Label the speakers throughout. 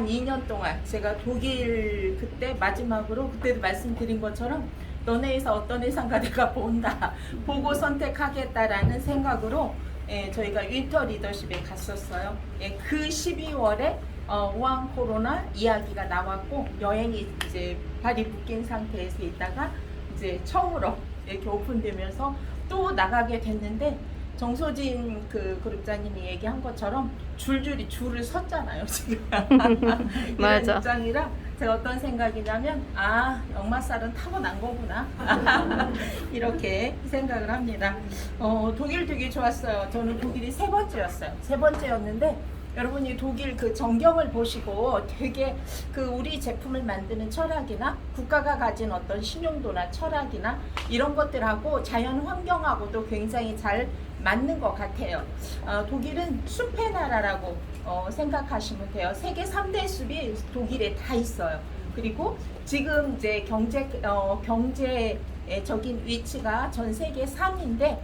Speaker 1: 2년 동안 제가 독일 그때 마지막으로 그때도 말씀드린 것처럼 너네에서 어떤 회사가 내가 본다 보고 선택하겠다라는 생각으로 저희가 윈터 리더십에 갔었어요. 그 12월에 우한 코로나 이야기가 나왔고 여행이 이제 발이 묶인 상태에서 있다가 이제 처음으로 이렇게 오픈되면서 또 나가게 됐는데 정소진 그 그룹장님이 얘기한 것처럼 줄줄이 줄을 섰잖아요 지금. 이런 입장이라 제가 어떤 생각이냐면 역마살은 타고난 거구나 이렇게 생각을 합니다. 독일 되게 좋았어요. 저는 독일이 세 번째였는데 여러분이 독일 그 전경을 보시고 되게 그 우리 제품을 만드는 철학이나 국가가 가진 어떤 신용도나 철학이나 이런 것들하고 자연 환경하고도 굉장히 잘 맞는 것 같아요. 독일은 숲의 나라라고 생각하시면 돼요. 세계 3대 숲이 독일에 다 있어요. 그리고 지금 이제 경제적인 위치가 전 세계 3인데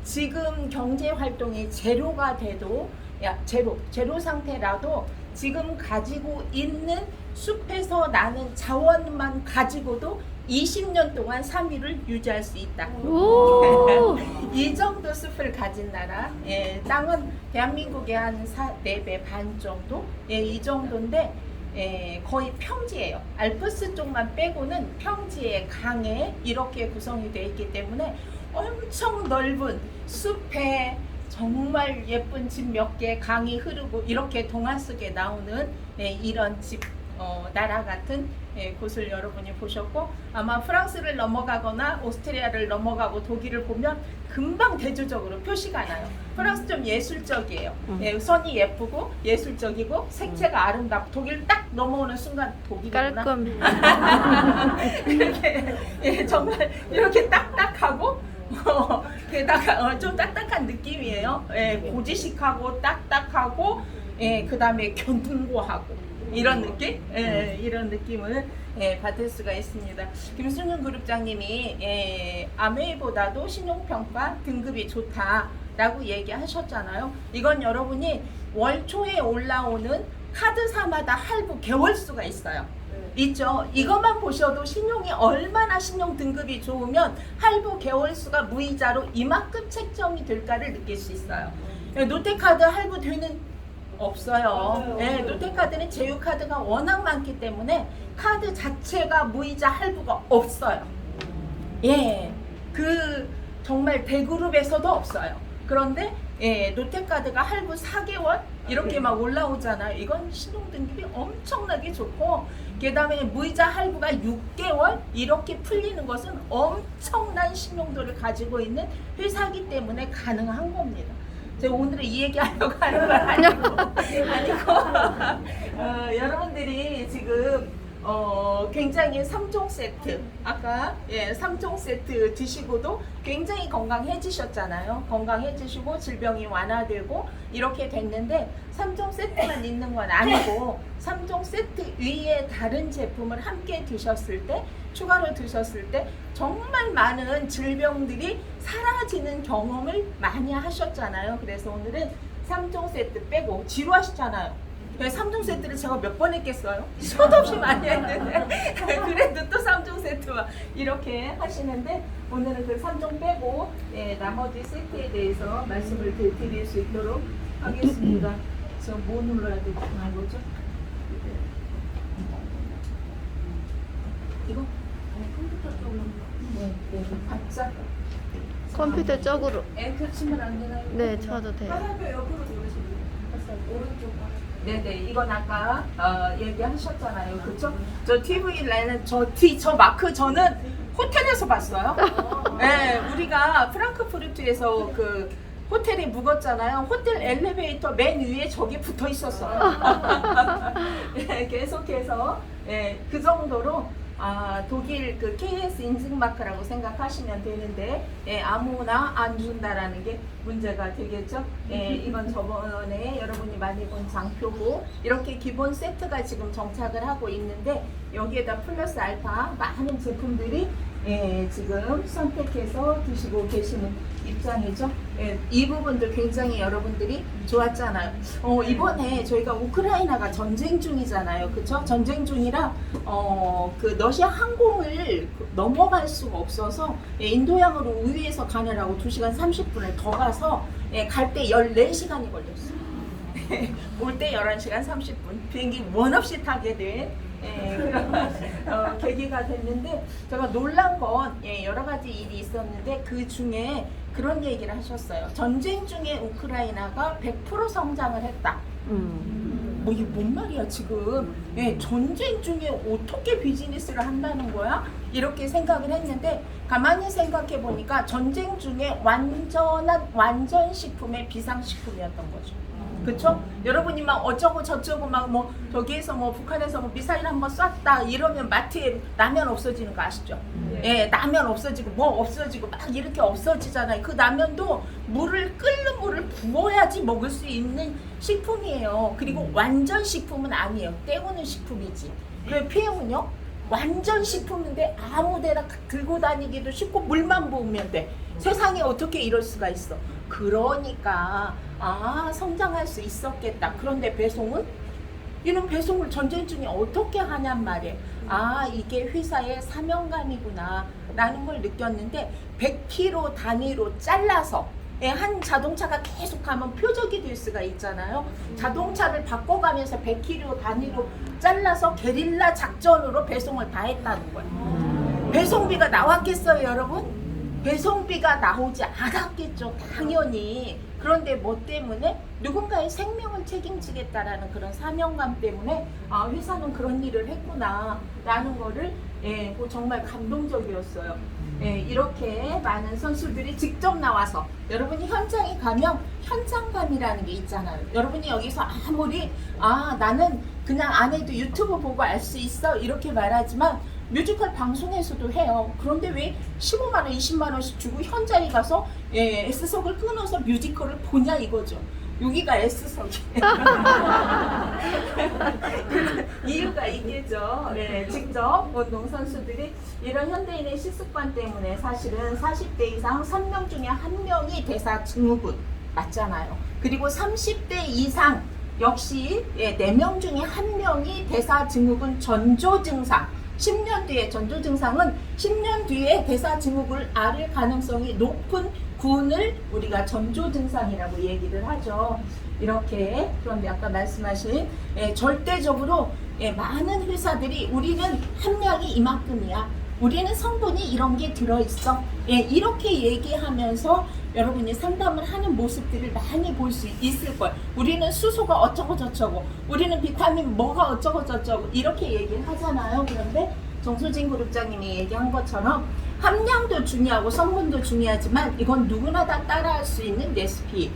Speaker 1: 지금 경제 활동이 제로가 돼도 제로 상태라도 지금 가지고 있는 숲에서 나는 자원만 가지고도 20년 동안 3위를 유지할 수 있다. 이 정도 숲을 가진 나라. 땅은 대한민국의 한 4배 반 정도? 이 정도인데 거의 평지예요. 알프스 쪽만 빼고는 평지에 강에 이렇게 구성이 되어 있기 때문에 엄청 넓은 숲에 정말 예쁜 집 몇 개, 강이 흐르고 이렇게 동화 속에 나오는 이런 집 나라 같은 곳을 여러분이 보셨고 아마 프랑스를 넘어가거나 오스트리아를 넘어가고 독일을 보면 금방 대조적으로 표시가 나요. 프랑스 좀 예술적이에요. 선이 예쁘고 예술적이고 색채가 아름답고 독일 딱 넘어오는 순간 독일이구나.
Speaker 2: 깔끔.
Speaker 1: 이렇게 정말 이렇게 딱딱하고 게다가 좀 딱딱한 느낌이에요. 고지식하고 딱딱하고 그 다음에 견고하고 이런 느낌? 이런 느낌을 받을 수가 있습니다. 김순윤 그룹장님이 아메이보다도 신용평가 등급이 좋다라고 얘기하셨잖아요. 이건 여러분이 월 초에 올라오는 카드사마다 할부 개월수가 있어요. 있죠. 이것만 보셔도 신용이 얼마나 신용 등급이 좋으면 할부 개월수가 무이자로 이만큼 책정이 될까를 느낄 수 있어요. 롯데카드 할부 되는 없어요. 롯데카드는 제휴카드가 워낙 많기 때문에 카드 자체가 무이자 할부가 없어요. 그 정말 대그룹에서도 없어요. 그런데 롯데카드가 할부 4개월 이렇게 막 올라오잖아요. 이건 신용등급이 엄청나게 좋고 그 다음에 무이자 할부가 6개월 이렇게 풀리는 것은 엄청난 신용도를 가지고 있는 회사이기 때문에 가능한 겁니다. 제가 오늘은 이 얘기 하려고 하는 건 아니고 여러분들이 지금 굉장히 3종 세트 아까 3종 세트 드시고도 굉장히 건강해지셨잖아요. 건강해지시고 질병이 완화되고 이렇게 됐는데 3종 세트만 있는 건 아니고 3종 세트 위에 다른 제품을 함께 드셨을 때 추가로 드셨을 때 정말 많은 질병들이 사라지는 경험을 많이 하셨잖아요. 그래서 오늘은 3종 세트 빼고 지루하시잖아요. 3종 세트를 제가 몇 번 했겠어요? 수도 없이 많이 했는데 그래도 또 3종 세트와 이렇게 하시는데 오늘은 그 3종 빼고 나머지 세트에 대해서 말씀을 드릴 수 있도록 하겠습니다. 저 뭐 눌러야 되지? 뭐죠? 이거? 컴퓨터 쪽으로 박자
Speaker 2: 컴퓨터 쪽으로.
Speaker 1: 앵커 치면 안 되나요?
Speaker 2: 네, 쳐도 돼요.
Speaker 1: 화살표 옆으로 누르시면 오른쪽. 네네, 이건 아까 얘기하셨잖아요, 그렇죠? 저 TV 라인은 저 마크 저는 호텔에서 봤어요. 네, 우리가 프랑크푸르트에서 그 호텔에 묵었잖아요. 호텔 엘리베이터 맨 위에 저기 붙어 있었어요. 계속해서 그 정도로 독일 그 KS 인증마크라고 생각하시면 되는데 아무나 안 준다라는 게 문제가 되겠죠. 이건 저번에 여러분이 많이 본 장표고 이렇게 기본 세트가 지금 정착을 하고 있는데 여기에다 플러스 알파 많은 제품들이 지금 선택해서 드시고 계시는 입장이죠. 예, 이 부분도 굉장히 여러분들이 좋았잖아요. 이번에 저희가 우크라이나가 전쟁 중이잖아요. 그쵸? 전쟁 중이라, 그 러시아 항공을 넘어갈 수가 없어서, 예, 인도양으로 우회해서 가느라고 2시간 30분을 더 가서, 예, 갈 때 14시간이 걸렸어요. 올 때 11시간 30분. 비행기 원 없이 타게 된, 예, 그런 계기가 됐는데, 제가 놀란 건, 예, 여러 가지 일이 있었는데 그 중에 그런 얘기를 하셨어요. 전쟁 중에 우크라이나가 100% 성장을 했다. 뭐 이게 뭔 말이야 지금? 예, 전쟁 중에 어떻게 비즈니스를 한다는 거야? 이렇게 생각을 했는데 가만히 생각해 보니까 전쟁 중에 완전 식품의 비상식품이었던 거죠. 그쵸? 여러분이 막 어쩌고 저쩌고 막 뭐 저기에서 뭐 북한에서 뭐 미사일 한번 쐈다 이러면 마트에 라면 없어지는 거 아시죠? 예, 라면 없어지고 뭐 없어지고 막 이렇게 없어지잖아요. 그 라면도 끓는 물을 부어야지 먹을 수 있는 식품이에요. 그리고 완전 식품은 아니에요. 때우는 식품이지. 그 피해은요? 완전 식품인데 아무데나 들고 다니기도 쉽고 물만 부으면 돼. 세상에 어떻게 이럴 수가 있어. 그러니까 성장할 수 있었겠다. 그런데 배송은? 이런 배송을 전쟁 중에 어떻게 하냔 말이에요. 이게 회사의 사명감이구나 라는 걸 느꼈는데 100km 단위로 잘라서 한 자동차가 계속 가면 표적이 될 수가 있잖아요. 자동차를 바꿔가면서 100km 단위로 잘라서 게릴라 작전으로 배송을 다 했다는 거예요. 배송비가 나왔겠어요, 여러분? 배송비가 나오지 않았겠죠, 당연히. 그런데 뭐 때문에? 누군가의 생명을 책임지겠다라는 그런 사명감 때문에 회사는 그런 일을 했구나 라는 거를 정말 감동적이었어요. 이렇게 많은 선수들이 직접 나와서 여러분이 현장에 가면 현장감이라는 게 있잖아요. 여러분이 여기서 아무리 나는 그냥 안 해도 유튜브 보고 알 수 있어 이렇게 말하지만 뮤지컬 방송에서도 해요. 그런데 왜 15만원, 20만원씩 주고 현장에 가서 S석을 끊어서 뮤지컬을 보냐 이거죠. 여기가 S석이에요. 이유가 있겠죠. 직접 운동선수들이 이런 현대인의 식습관 때문에 사실은 40대 이상 3명 중에 1명이 대사 증후군 맞잖아요. 그리고 30대 이상 역시 4명 중에 1명이 대사 증후군 전조 증상 10년 뒤에 전조 증상은 10년 뒤에 대사 증후군을 앓을 가능성이 높은 군을 우리가 전조 증상이라고 얘기를 하죠. 이렇게 그런데 아까 말씀하신 절대적으로 많은 회사들이 우리는 함량이 이만큼이야. 우리는 성분이 이런 게 들어있어. 이렇게 얘기하면서 여러분이 상담을 하는 모습들을 많이 볼 수 있을 거예요. 우리는 수소가 어쩌고 저쩌고, 우리는 비타민 뭐가 어쩌고 저쩌고 이렇게 얘기를 하잖아요. 그런데 정수진 그룹장님이 얘기한 것처럼 함량도 중요하고 성분도 중요하지만 이건 누구나 다 따라할 수 있는 레시피.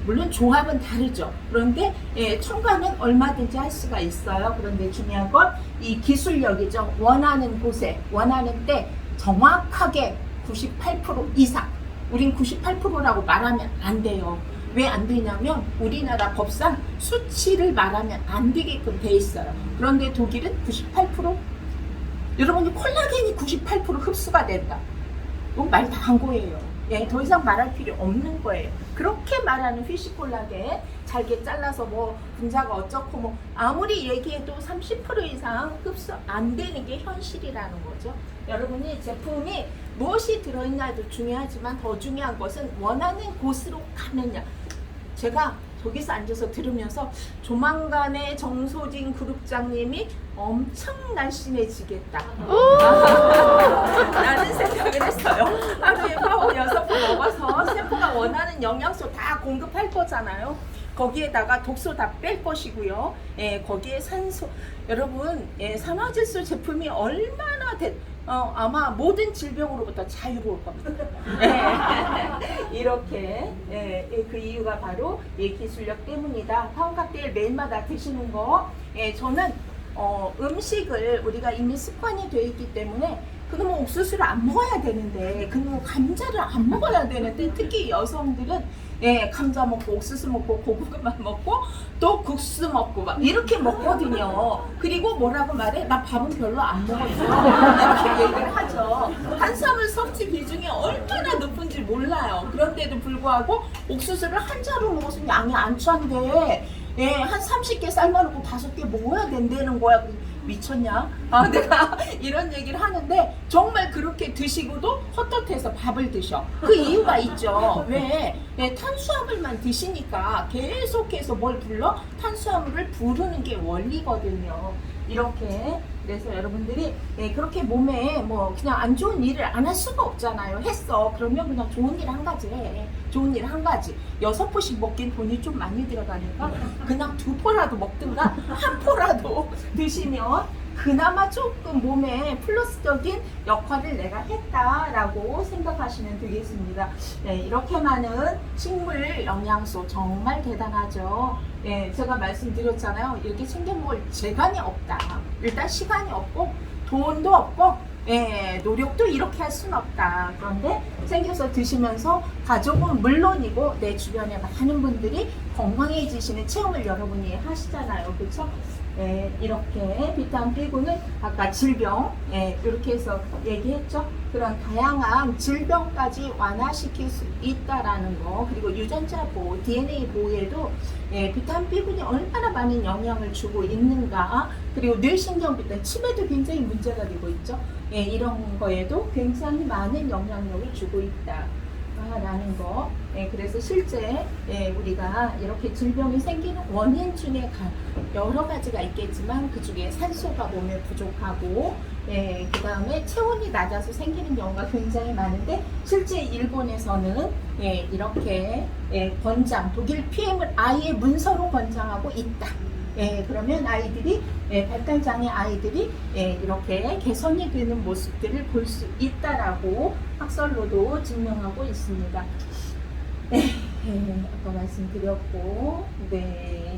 Speaker 1: 물론 조합은 다르죠. 그런데 첨가는 얼마든지 할 수가 있어요. 그런데 중요한 건 이 기술력이죠. 원하는 곳에 원하는 때 정확하게 98% 이상. 우린 98%라고 말하면 안 돼요. 왜 안 되냐면 우리나라 법상 수치를 말하면 안 되게끔 돼 있어요. 그런데 독일은 98%? 여러분이 콜라겐이 98% 흡수가 된다. 이건 말 다 한 거예요. 더 이상 말할 필요 없는 거예요. 그렇게 말하는 휘시콜라겐 잘게 잘라서 뭐 분자가 어쩌고 뭐 아무리 얘기해도 30% 이상 흡수 안 되는 게 현실이라는 거죠. 여러분이 제품이 무엇이 들어있냐도 중요하지만 더 중요한 것은 원하는 곳으로 가느냐. 제가 저기서 앉아서 들으면서 조만간에 정소진 그룹장님이 엄청 날씬해지겠다 라는 생각을 했어요. 하루에 파워 6번 먹어서 세포가 원하는 영양소 다 공급할 거잖아요. 거기에다가 독소 다 뺄 것이고요. 거기에 산소 여러분 산화질소 제품이 얼마나 아마 모든 질병으로부터 자유로울 겁니다. 이렇게 그 이유가 바로 이 기술력 때문이다. 파운칵테일 매일마다 드시는 거 저는 음식을 우리가 이미 습관이 되어 있기 때문에 그놈의 옥수수를 안 먹어야 되는데 그놈의 감자를 안 먹어야 되는데 특히 여성들은 예, 감자 먹고 옥수수 먹고 고구마 먹고 또 국수 먹고 막 이렇게 먹거든요. 그리고 뭐라고 말해? 나 밥은 별로 안 먹었어. 이렇게 얘기를 하죠. 탄수화물 섭취 비중이 얼마나 높은지 몰라요. 그런데도 불구하고 옥수수를 한 자루 먹었으면 양이 안 찬데 예, 한 30개 삶아놓고 5개 먹어야 된다는 거야. 미쳤냐? 아, 내가 이런 얘기를 하는데 정말 그렇게 드시고도 헛헛해서 밥을 드셔. 그 이유가 있죠. 왜? 네, 탄수화물만 드시니까 계속해서 뭘 불러? 탄수화물을 부르는 게 원리거든요. 이렇게. 그래서 여러분들이 그렇게 몸에 뭐 그냥 안 좋은 일을 안 할 수가 없잖아요. 했어. 그러면 그냥 좋은 일 한 가지 해. 좋은 일 한 가지. 6포씩 먹긴 돈이 좀 많이 들어가니까 그냥 2포라도 먹든가 1포라도 드시면 그나마 조금 몸에 플러스적인 역할을 내가 했다라고 생각하시면 되겠습니다. 네, 이렇게 많은 식물 영양소 정말 대단하죠. 네, 제가 말씀드렸잖아요. 이렇게 챙겨 먹을 재간이 없다. 일단 시간이 없고 돈도 없고 노력도 이렇게 할 수는 없다. 그런데 챙겨서 드시면서 가족은 물론이고 내 주변에 많은 분들이 건강해지시는 체험을 여러분이 하시잖아요. 그렇죠? 이렇게 비타민 B군은 아까 질병 이렇게 해서 얘기했죠. 그런 다양한 질병까지 완화시킬 수 있다라는 거, 그리고 유전자 보호, DNA 보호에도 비타민 B군이 얼마나 많은 영향을 주고 있는가, 그리고 뇌신경 비타민, 치매도 굉장히 문제가 되고 있죠. 이런 거에도 굉장히 많은 영향력을 주고 있다. 라는 거. 그래서 실제 우리가 이렇게 질병이 생기는 원인 중에 여러 가지가 있겠지만 그 중에 산소가 몸에 부족하고 그 다음에 체온이 낮아서 생기는 경우가 굉장히 많은데, 실제 일본에서는 이렇게 권장, 독일 PM을 아예 문서로 권장하고 있다. 그러면 아이들이 발달장애 아이들이 이렇게 개선이 되는 모습들을 볼 수 있다라고 학설로도 증명하고 있습니다. 아까 말씀드렸고,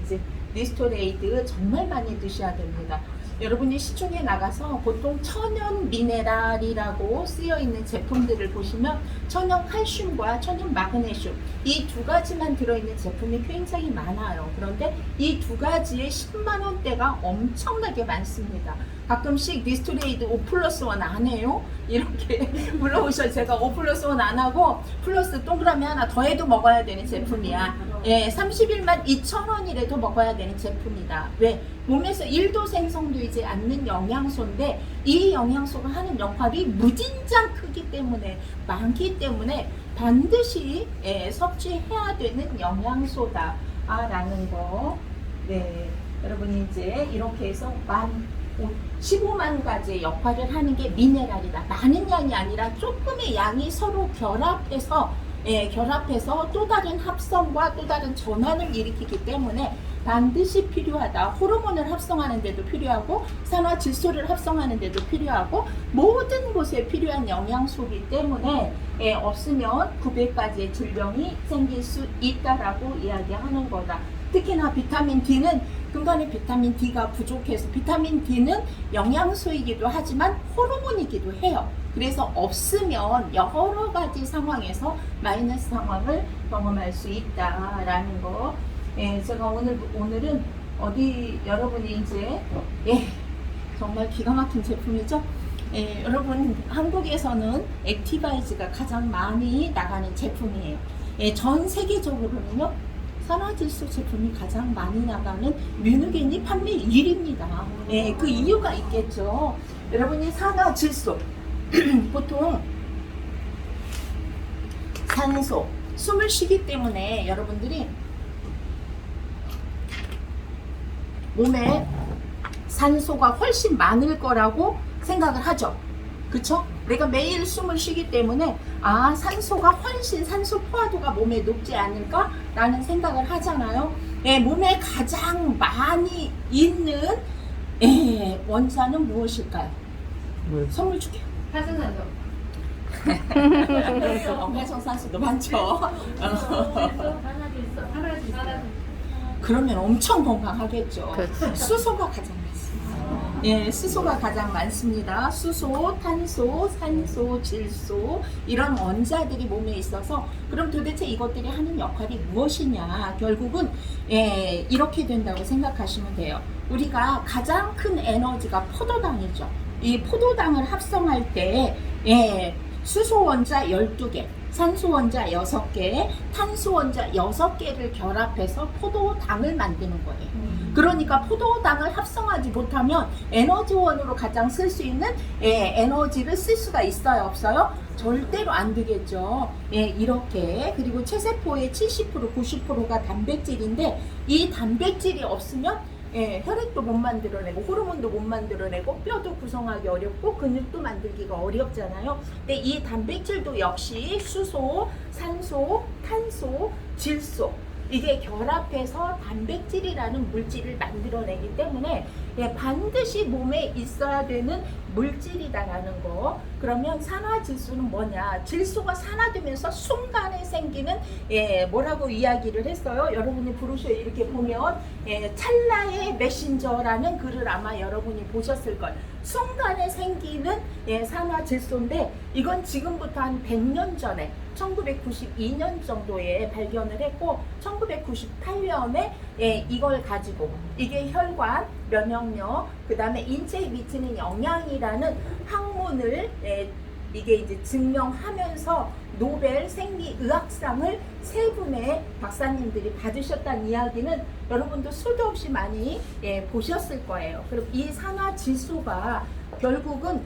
Speaker 1: 이제 리스토레이드 정말 많이 드셔야 됩니다. 여러분이 시중에 나가서 보통 천연 미네랄이라고 쓰여 있는 제품들을 보시면 천연 칼슘과 천연 마그네슘 이 두 가지만 들어있는 제품이 굉장히 많아요. 그런데 이 두 가지의 10만 원대가 엄청나게 많습니다. 가끔씩 리스토레이드 5+1 안 해요? 이렇게 물어보셔. 제가 5+1 안 하고 플러스 동그라미 하나 더해도 먹어야 되는 제품이야. 31만 2천 원이라도 먹어야 되는 제품이다. 왜? 몸에서 1도 생성되지 않는 영양소인데 이 영양소가 하는 역할이 무진장 크기 때문에, 많기 때문에 반드시 섭취해야 되는 영양소다 라는 거. 여러분이 이제 이렇게 해서 15만 가지의 역할을 하는 게 미네랄이다. 많은 양이 아니라 조금의 양이 서로 결합해서 또 다른 합성과 또 다른 전환을 일으키기 때문에 반드시 필요하다. 호르몬을 합성하는 데도 필요하고 산화질소를 합성하는 데도 필요하고 모든 곳에 필요한 영양소이기 때문에 없으면 900가지의 질병이 생길 수 있다라고 이야기하는 거다. 특히나 비타민 D는 금간의 비타민 D가 부족해서, 비타민 D는 영양소이기도 하지만 호르몬이기도 해요. 그래서 없으면 여러 가지 상황에서 마이너스 상황을 경험할 수 있다라는 거. 제가 오늘은 여러분이 이제 정말 기가 막힌 제품이죠. 여러분 한국에서는 액티바이즈가 가장 많이 나가는 제품이에요. 전 세계적으로는요. 산화질소 제품이 가장 많이 나가는 뮤누겐이 판매 1위입니다. 그 이유가 있겠죠. 여러분이 산화질소 보통 산소, 숨을 쉬기 때문에 여러분들이 몸에 산소가 훨씬 많을 거라고 생각을 하죠. 그쵸? 내가 매일 숨을 쉬기 때문에 산소가 훨씬, 산소 포화도가 몸에 높지 않을까? 라는 생각을 하잖아요. 몸에 가장 많이 있는 원산은 무엇일까요? 선물 줄게요.
Speaker 3: 활성산소.
Speaker 1: 활성산소도 많죠. 그러면 엄청 건강하겠죠.
Speaker 2: 그렇죠.
Speaker 1: 수소가 가장 많습니다. 예, 수소가 가장 많습니다. 수소, 탄소, 산소, 질소 이런 원자들이 몸에 있어서 그럼 도대체 이것들이 하는 역할이 무엇이냐? 결국은 이렇게 된다고 생각하시면 돼요. 우리가 가장 큰 에너지가 포도당이죠. 이 포도당을 합성할 때 수소 원자 12개, 산소 원자 6개, 탄소 원자 6개를 결합해서 포도당을 만드는 거예요. 그러니까 포도당을 합성하지 못하면 에너지원으로 가장 쓸 수 있는 에너지를 쓸 수가 있어요, 없어요? 절대로 안 되겠죠. 이렇게. 그리고 체세포의 70%, 90%가 단백질인데 이 단백질이 없으면 혈액도 못 만들어내고 호르몬도 못 만들어내고 뼈도 구성하기 어렵고 근육도 만들기가 어렵잖아요. 근데 이 단백질도 역시 수소, 산소, 탄소, 질소 이게 결합해서 단백질이라는 물질을 만들어내기 때문에 반드시 몸에 있어야 되는 물질이다라는 거. 그러면 산화질소는 뭐냐? 질소가 산화되면서 순간에 생기는 뭐라고 이야기를 했어요. 여러분이 브로셔에 이렇게 보면 찰나의 메신저라는 글을 아마 여러분이 보셨을 걸. 순간에 생기는 산화질소인데 이건 지금부터 한 100년 전에 1992년 정도에 발견을 했고 1998년에 이걸 가지고 이게 혈관, 면역력, 그 다음에 인체에 미치는 영향이라는 학문을 이게 이제 증명하면서 노벨 생리의학상을 3분의 박사님들이 받으셨다는 이야기는 여러분도 수도 없이 많이 보셨을 거예요. 그럼 이 산화질소가 결국은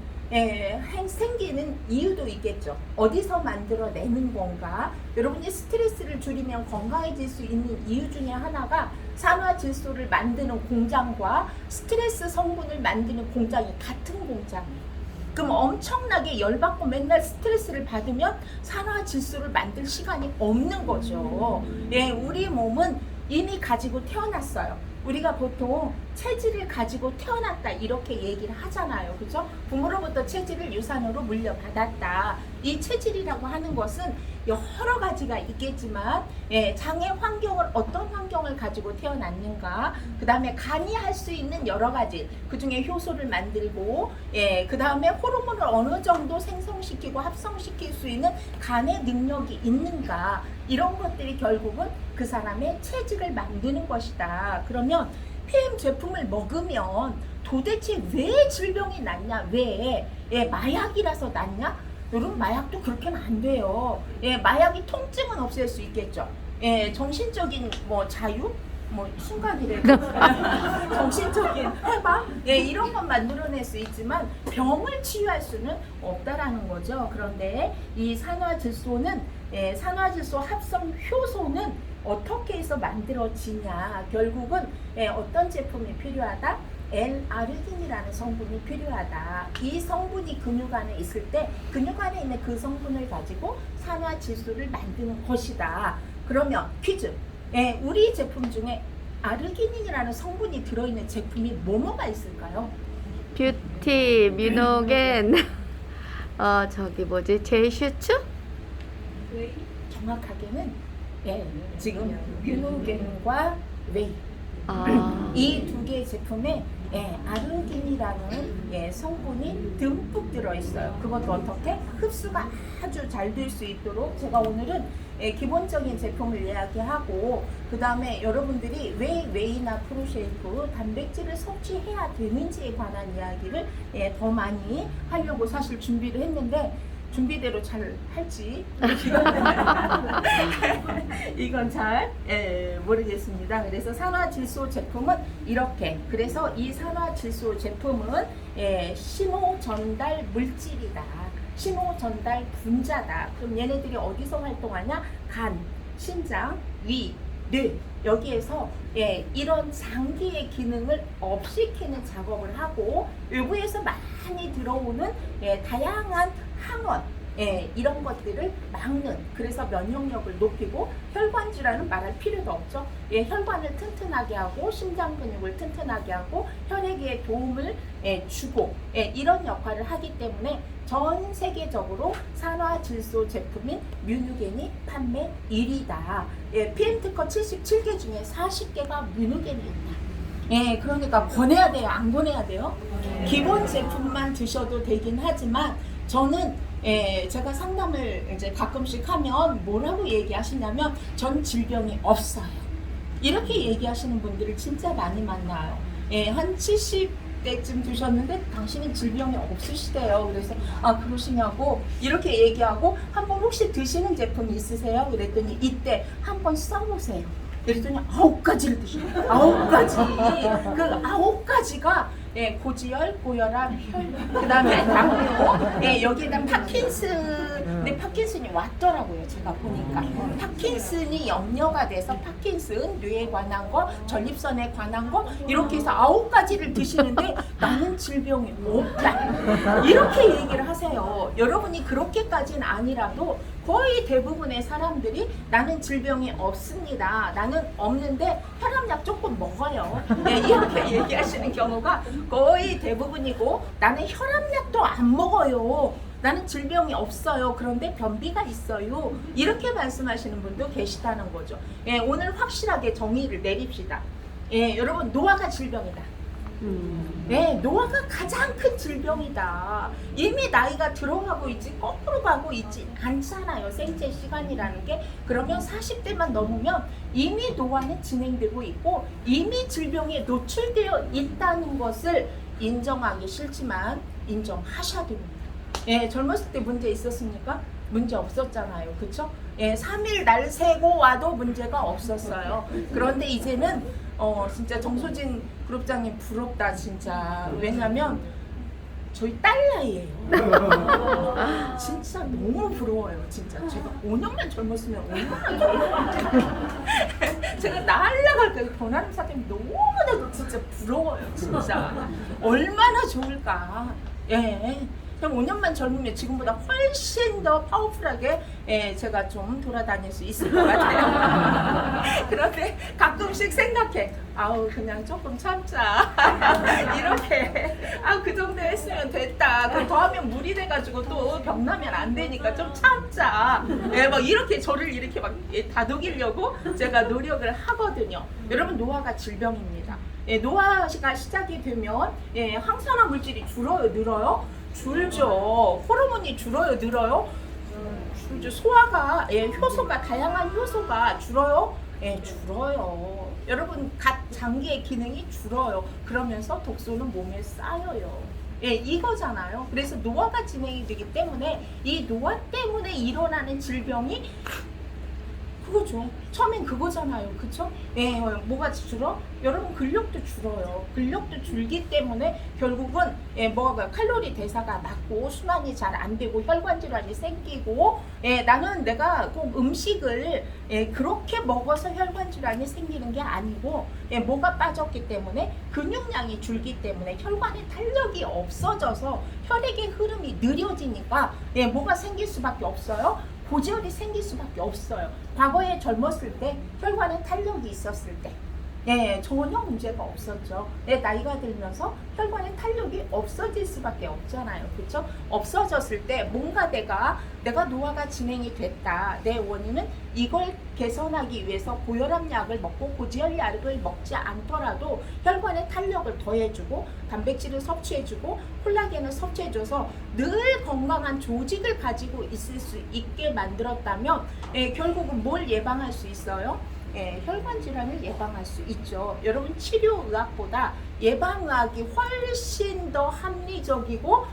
Speaker 1: 생기는 이유도 있겠죠. 어디서 만들어내는 건가? 여러분이 스트레스를 줄이면 건강해질 수 있는 이유 중에 하나가 산화질소를 만드는 공장과 스트레스 성분을 만드는 공장이 같은 공장이에요. 그럼 엄청나게 열받고 맨날 스트레스를 받으면 산화질소를 만들 시간이 없는 거죠. 우리 몸은 이미 가지고 태어났어요. 우리가 보통 체질을 가지고 태어났다 이렇게 얘기를 하잖아요. 그죠? 부모로부터 체질을 유산으로 물려받았다. 이 체질이라고 하는 것은 여러 가지가 있겠지만 장애 환경을 어떤 환경을 가지고 태어났는가, 그 다음에 간이 할 수 있는 여러 가지, 그 중에 효소를 만들고 그 다음에 호르몬을 어느 정도 생성시키고 합성시킬 수 있는 간의 능력이 있는가, 이런 것들이 결국은 그 사람의 체질을 만드는 것이다. 그러면 PM 제품을 먹으면 도대체 왜 질병이 낫냐? 왜? 마약이라서 낫냐? 여러분, 마약도 그렇게는 안 돼요. 마약이 통증은 없앨 수 있겠죠. 정신적인 자유? 순간이래. 정신적인 해방? 이런 건 만들어낼 수 있지만 병을 치유할 수는 없다라는 거죠. 그런데 이 산화질소는 산화질소 합성 효소는 어떻게 해서 만들어지냐? 결국은 어떤 제품이 필요하다? L-아르긴이라는 성분이 필요하다. 이 성분이 근육 안에 있을 때 근육 안에 있는 그 성분을 가지고 산화질소를 만드는 것이다. 그러면 퀴즈. 우리 제품 중에 아르기닌이라는 성분이 들어있는 제품이 뭐가 있을까요?
Speaker 2: 뷰티, 뮤노겐, 저기 뭐지? 제이슈츠?
Speaker 1: 정확하게는 지금 뮤노겐과 웨이 이 두 개의 제품에 아르기닌이라는 성분이 듬뿍 들어있어요. 그것도 어떻게? 흡수가 아주 잘 될 수 있도록 제가 오늘은 기본적인 제품을 이야기하고, 그 다음에 여러분들이 왜 웨이나 프로쉐이크 단백질을 섭취해야 되는지에 관한 이야기를 더 많이 하려고 사실 준비를 했는데 준비대로 잘 할지 이건 잘 모르겠습니다. 그래서 산화질소 제품은 이렇게, 그래서 이 산화질소 제품은 신호 전달 물질이다. 신호 전달 분자다. 그럼 얘네들이 어디서 활동하냐? 간, 심장, 위, 뇌, 여기에서 이런 장기의 기능을 업시키는 작업을 하고, 외부에서 많이 들어오는 다양한 항원, 이런 것들을 막는, 그래서 면역력을 높이고, 혈관 질환은 말할 필요도 없죠. 혈관을 튼튼하게 하고 심장 근육을 튼튼하게 하고 혈액에 도움을 주고 이런 역할을 하기 때문에 전 세계적으로 산화질소 제품인 뮤누겐이 판매 1위다. PM 특허 77개 중에 40개가 뮤누겐이 있다. 예, 그러니까 권해야 돼요? 안 권해야 돼요? 기본 제품만 드셔도 되긴 하지만 저는 제가 상담을 이제 가끔씩 하면 뭐라고 얘기하시냐면 전 질병이 없어요. 이렇게 얘기하시는 분들을 진짜 많이 만나요. 한 70대쯤 드셨는데 당신은 질병이 없으시대요. 그래서 아 그러시냐고 이렇게 얘기하고 한번 혹시 드시는 제품 있으세요? 그랬더니 이때 한번 써보세요. 그랬더니 9가지를 드셔요. 9가지. 그 9가지가 고지혈, 고혈압, 혈, 그 다음에 당뇨, 여기에다 파킨슨, 근데 파킨슨이 왔더라고요. 제가 보니까. 파킨슨이 염려가 돼서 파킨슨, 뇌에 관한 거, 전립선에 관한 거, 이렇게 해서 9가지를 드시는데 나는 질병이 없다. 이렇게 얘기를 하세요. 여러분이 그렇게까지는 아니라도 거의 대부분의 사람들이 나는 질병이 없습니다. 나는 없는데 혈압약 조금 먹어요. 이렇게 얘기하시는 경우가 거의 대부분이고 나는 혈압약도 안 먹어요. 나는 질병이 없어요. 그런데 변비가 있어요. 이렇게 말씀하시는 분도 계시다는 거죠. 오늘 확실하게 정의를 내립시다. 여러분 노화가 질병이다. 노화가 가장 큰 질병이다. 이미 나이가 들어가고 있지 거꾸로 가고 있지 않잖아요. 생체 시간이라는 게. 그러면 40대만 넘으면 이미 노화는 진행되고 있고 이미 질병에 노출되어 있다는 것을 인정하기 싫지만 인정하셔야 됩니다. 젊었을 때 문제 있었습니까? 문제 없었잖아요. 그쵸? 3일 날 세고 와도 문제가 없었어요. 그런데 이제는 진짜 정소진 그룹장님 부럽다 진짜. 왜냐면 저희 딸 나이예요. 진짜 너무 부러워요. 진짜 제가 5년만 젊었으면 얼마나 좋을까. 제가 날라갈 때 변하는 사람이 너무나도 진짜 부러워요. 진짜 얼마나 좋을까. 그냥 5년만 젊으면 지금보다 훨씬 더 파워풀하게 제가 좀 돌아다닐 수 있을 것 같아요. 그런데 가끔씩 생각해. 아우 그냥 조금 참자. 이렇게 그 정도 했으면 됐다. 그럼 더하면 물이 돼가지고 또 병나면 안 되니까 좀 참자. 막 이렇게 저를 이렇게 막 다독이려고 제가 노력을 하거든요. 여러분 노화가 질병입니다. 노화가 시작이 되면 항산화 물질이 줄어요, 늘어요? 줄죠. 호르몬이 줄어요, 늘어요? 줄죠. 소화가 효소가 다양한 효소가 줄어요? 줄어요. 여러분 각 장기의 기능이 줄어요. 그러면서 독소는 몸에 쌓여요. 이거잖아요. 그래서 노화가 진행이 되기 때문에 이 노화 때문에 일어나는 질병이 그거죠. 처음엔 그거잖아요. 그쵸? 뭐가 줄어? 여러분 근력도 줄어요. 근력도 줄기 때문에 결국은 뭐가 칼로리 대사가 낮고 순환이 잘 안 되고 혈관 질환이 생기고 나는 내가 꼭 음식을 그렇게 먹어서 혈관 질환이 생기는 게 아니고 뭐가 빠졌기 때문에 근육량이 줄기 때문에 혈관의 탄력이 없어져서 혈액의 흐름이 느려지니까 뭐가 생길 수밖에 없어요. 고지혈이 생길 수밖에 없어요. 과거에 젊었을 때 혈관에 탄력이 있었을 때 전혀 문제가 없었죠. 나이가 들면서 혈관에 탄력이 없어질 수밖에 없잖아요. 그렇죠? 없어졌을 때 뭔가 내가 노화가 진행이 됐다. 내 원인은 이걸 개선하기 위해서 고혈압약을 먹고 고지혈약을 먹지 않더라도 혈관에 탄력을 더해주고 단백질을 섭취해주고 콜라겐을 섭취해줘서 늘 건강한 조직을 가지고 있을 수 있게 만들었다면 결국은 뭘 예방할 수 있어요? 혈관 질환을 예방할 수 있죠. 여러분 치료의학보다 예방의학이 훨씬 더 합리적이고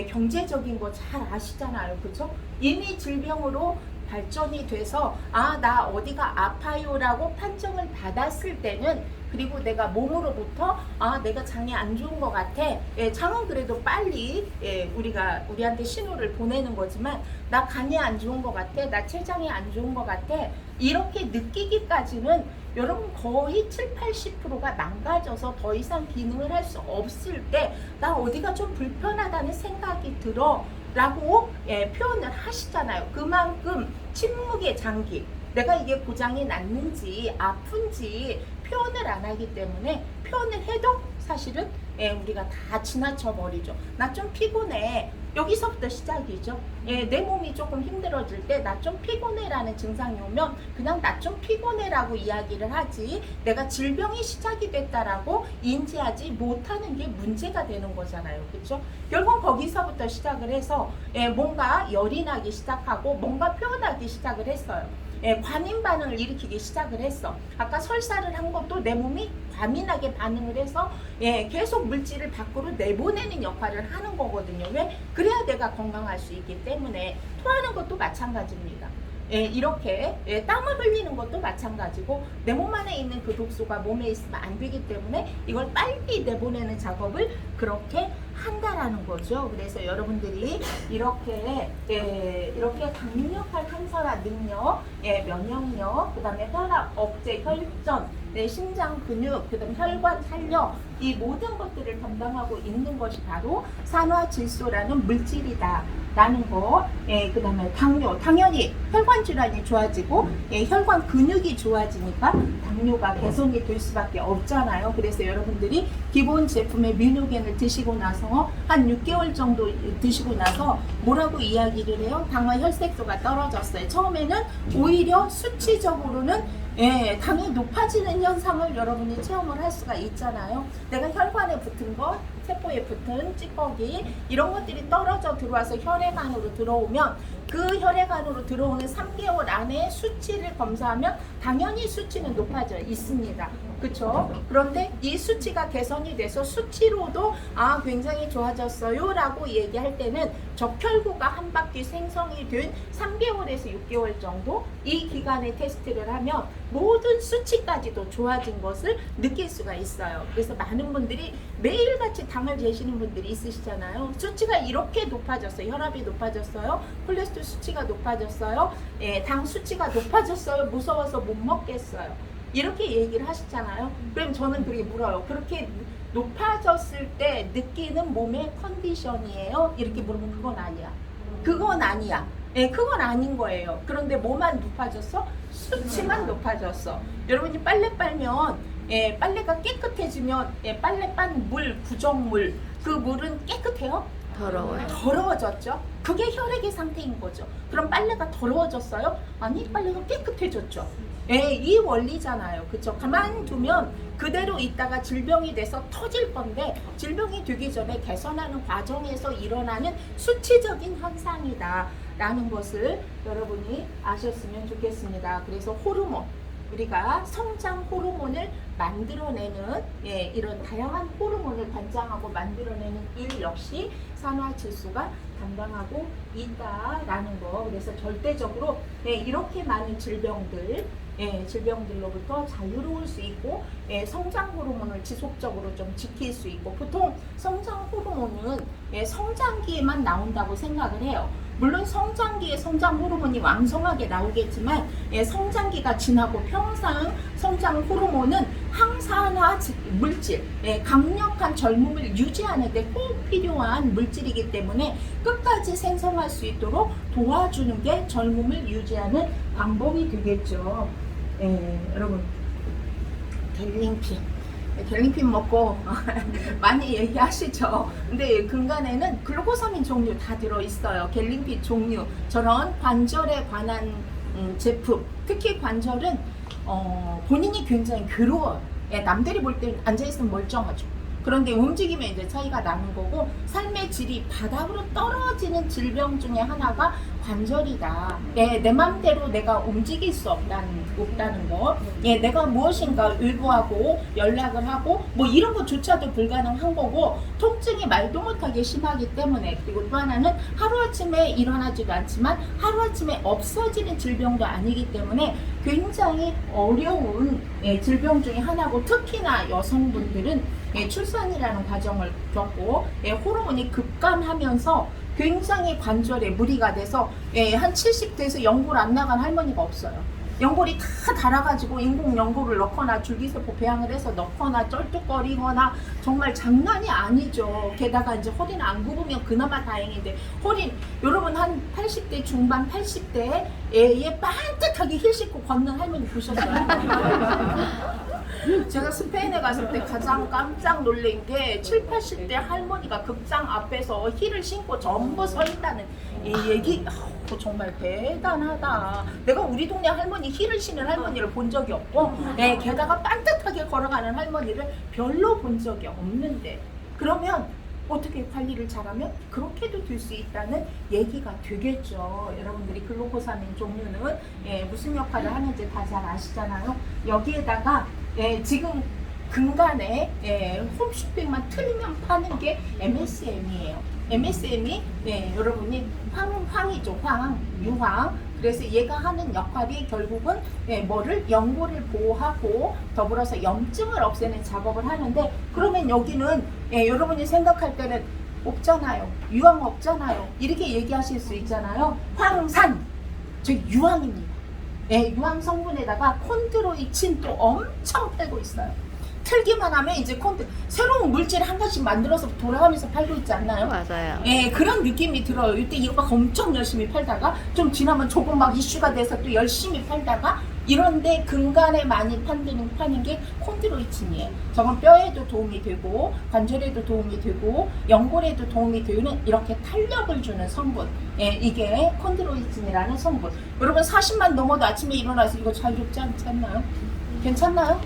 Speaker 1: 경제적인 거 잘 아시잖아요. 그렇죠? 이미 질병으로 발전이 돼서 나 어디가 아파요라고 판정을 받았을 때는 그리고 내가 몸으로부터 내가 장이 안 좋은 것 같아. 장은 그래도 빨리 우리한테 신호를 보내는 거지만 나 간이 안 좋은 것 같아. 나 췌장이 안 좋은 것 같아. 이렇게 느끼기까지는 여러분 거의 70-80%가 망가져서 더 이상 기능을 할 수 없을 때 나 어디가 좀 불편하다는 생각이 들어 라고 표현을 하시잖아요. 그만큼 침묵의 장기, 내가 이게 고장이 났는지 아픈지 표현을 안 하기 때문에 표현을 해도 사실은 우리가 다 지나쳐 버리죠. 나 좀 피곤해. 여기서부터 시작이죠. 예, 내 몸이 조금 힘들어질 때 나 좀 피곤해라는 증상이 오면 그냥 나 좀 피곤해라고 이야기를 하지 내가 질병이 시작이 됐다라고 인지하지 못하는 게 문제가 되는 거잖아요. 그렇죠? 결국 거기서부터 시작을 해서 예, 뭔가 열이 나기 시작하고 뭔가 표현하기 시작을 했어요. 예, 과민 반응을 일으키기 시작을 했어. 아까 설사를 한 것도 내 몸이 과민하게 반응을 해서 예, 계속 물질을 밖으로 내보내는 역할을 하는 거거든요. 왜? 그래야 내가 건강할 수 있기 때문에. 토하는 것도 마찬가지입니다. 예, 이렇게 예, 땀을 흘리는 것도 마찬가지고 내 몸 안에 있는 그 독소가 몸에 있으면 안 되기 때문에 이걸 빨리 내보내는 작업을 그렇게 한다라는 거죠. 그래서 여러분들이 이렇게 예, 이렇게 강력한 항산화 능력, 예, 면역력, 그다음에 혈압 억제, 혈전, 네, 심장 근육, 그다음 혈관 탄력 이 모든 것들을 담당하고 있는 것이 바로 산화질소라는 물질이다. 라는 거, 예, 그 다음에 당뇨, 당연히 혈관 질환이 좋아지고 예, 혈관 근육이 좋아지니까 당뇨가 개선이 될 수밖에 없잖아요. 그래서 여러분들이 기본 제품의 뮤노겐을 드시고 나서 한 6개월 정도 드시고 나서 뭐라고 이야기를 해요? 당화 혈색소가 떨어졌어요. 처음에는 오히려 수치적으로는 예, 당이 높아지는 현상을 여러분이 체험을 할 수가 있잖아요. 내가 혈관에 붙은 것, 세포에 붙은 찌꺼기 이런 것들이 떨어져 들어와서 혈액안으로 들어오면 그 혈액안으로 들어오는 3개월 안에 수치를 검사하면 당연히 수치는 높아져 있습니다. 그렇죠? 그런데 이 수치가 개선이 돼서 수치로도 아 굉장히 좋아졌어요 라고 얘기할 때는 적혈구가 한 바퀴 생성이 된 3개월에서 6개월 정도 이 기간에 테스트를 하면 모든 수치까지도 좋아진 것을 느낄 수가 있어요. 그래서 많은 분들이 매일같이 당을 재시는 분들이 있으시잖아요. 수치가 이렇게 높아졌어요. 혈압이 높아졌어요. 콜레스테롤 수치가 높아졌어요. 예, 당 수치가 높아졌어요. 무서워서 못 먹겠어요. 이렇게 얘기를 하시잖아요. 그럼 저는 그렇게 물어요. 그렇게 높아졌을 때 느끼는 몸의 컨디션이에요? 이렇게 물으면 그건 아니야. 그건 아니야. 예, 그건 아닌 거예요. 그런데 뭐만 높아졌어? 수치만 높아졌어. 여러분이 빨래 빨면 예, 빨래가 깨끗해지면 예, 빨래 빤 물, 구정물 그 물은 깨끗해요?
Speaker 2: 더러워요.
Speaker 1: 더러워졌죠? 그게 혈액의 상태인 거죠. 그럼 빨래가 더러워졌어요? 아니, 빨래가 깨끗해졌죠. 예, 이 원리잖아요. 그쵸? 가만히 두면 그대로 있다가 질병이 돼서 터질 건데 질병이 되기 전에 개선하는 과정에서 일어나는 수치적인 현상이다 라는 것을 여러분이 아셨으면 좋겠습니다. 그래서 호르몬, 우리가 성장 호르몬을 만들어내는 예, 이런 다양한 호르몬을 관장하고 만들어내는 일 역시 산화질소가 담당하고 있다라는 거. 그래서 절대적으로 예, 이렇게 많은 질병들 예, 질병들로부터 자유로울 수 있고 예, 성장 호르몬을 지속적으로 좀 지킬 수 있고 보통 성장 호르몬은 예, 성장기에만 나온다고 생각을 해요. 물론 성장기에 성장 호르몬이 왕성하게 나오겠지만 예, 성장기가 지나고 평상 성장 호르몬은 항산화 물질, 예, 강력한 젊음을 유지하는 데 꼭 필요한 물질이기 때문에 끝까지 생성할 수 있도록 도와주는 게 젊음을 유지하는 방법이 되겠죠. 예, 여러분 갤링핀 먹고 많이 얘기하시죠. 근데 근간에는 글루코사민 종류 다 들어있어요. 갤링핀 종류 저런 관절에 관한 제품, 특히 관절은 본인이 굉장히 괴로워요. 예, 남들이 볼 때 앉아있으면 멀쩡하죠. 그런데 움직이면 이제 차이가 나는 거고 삶의 질이 바닥으로 떨어지는 질병 중에 하나가 관절이다. 예, 내 맘대로 내가 움직일 수 없다는 거. 예, 내가 무엇인가 의부하고 연락을 하고 뭐 이런 것조차도 불가능한 거고 통증이 말도 못하게 심하기 때문에 그리고 또 하나는 하루아침에 일어나지도 않지만 하루아침에 없어지는 질병도 아니기 때문에 굉장히 어려운 예, 질병 중에 하나고 특히나 여성분들은 예, 출산이라는 과정을 겪고 예, 호르몬이 급감하면서 굉장히 관절에 무리가 돼서 예, 한 70대에서 연골 안 나간 할머니가 없어요. 연골이 다 닳아가지고 인공 연골을 넣거나 줄기세포 배양을 해서 넣거나 쩔뚝거리거나 정말 장난이 아니죠. 게다가 이제 허리는 안 굽으면 그나마 다행인데 허리 여러분 한 80대 중반 80대에 예, 반듯하게 힐 싣고 걷는 할머니 보셨어요? 제가 스페인에 갔을 때 가장 깜짝 놀란 게 7, 80대 할머니가 극장 앞에서 힐을 신고 전부 서 있다는 이 얘기. 정말 대단하다. 내가 우리 동네 할머니 힐을 신는 할머니를 본 적이 없고, 게다가 반듯하게 걸어가는 할머니를 별로 본 적이 없는데, 그러면 어떻게 관리를 잘하면 그렇게도 될 수 있다는 얘기가 되겠죠. 여러분들이 글루코사민 종류는 무슨 역할을 하는지 다 잘 아시잖아요. 여기에다가 지금 근간에 홈쇼핑만 틀면 파는 게 MSM이에요. MSM이 여러분이 황이죠. 유황. 그래서 얘가 하는 역할이 결국은 뭐를 연골을 보호하고 더불어서 염증을 없애는 작업을 하는데, 그러면 여기는 여러분이 생각할 때는 없잖아요. 유황 없잖아요. 이렇게 얘기하실 수 있잖아요. 황산, 저 유황입니다. 유황 성분에다가 콘드로이친도 엄청 팔고 있어요. 틀기만 하면 이제 새로운 물질 한 가지 만들어서 돌아가면서 팔고 있지 않나요?
Speaker 2: 맞아요.
Speaker 1: 그런 느낌이 들어요. 이때 이거 막 엄청 열심히 팔다가 좀 지나면 조금 막 이슈가 돼서 또 열심히 팔다가, 이런데 근간에 많이 파는 게 콘드로이친이에요. 저건 뼈에도 도움이 되고 관절에도 도움이 되고 연골에도 도움이 되는 이렇게 탄력을 주는 성분. 이게 콘드로이친이라는 성분. 여러분 40만 넘어도 아침에 일어나서 이거 자유롭지 않지 않나요? 괜찮나요?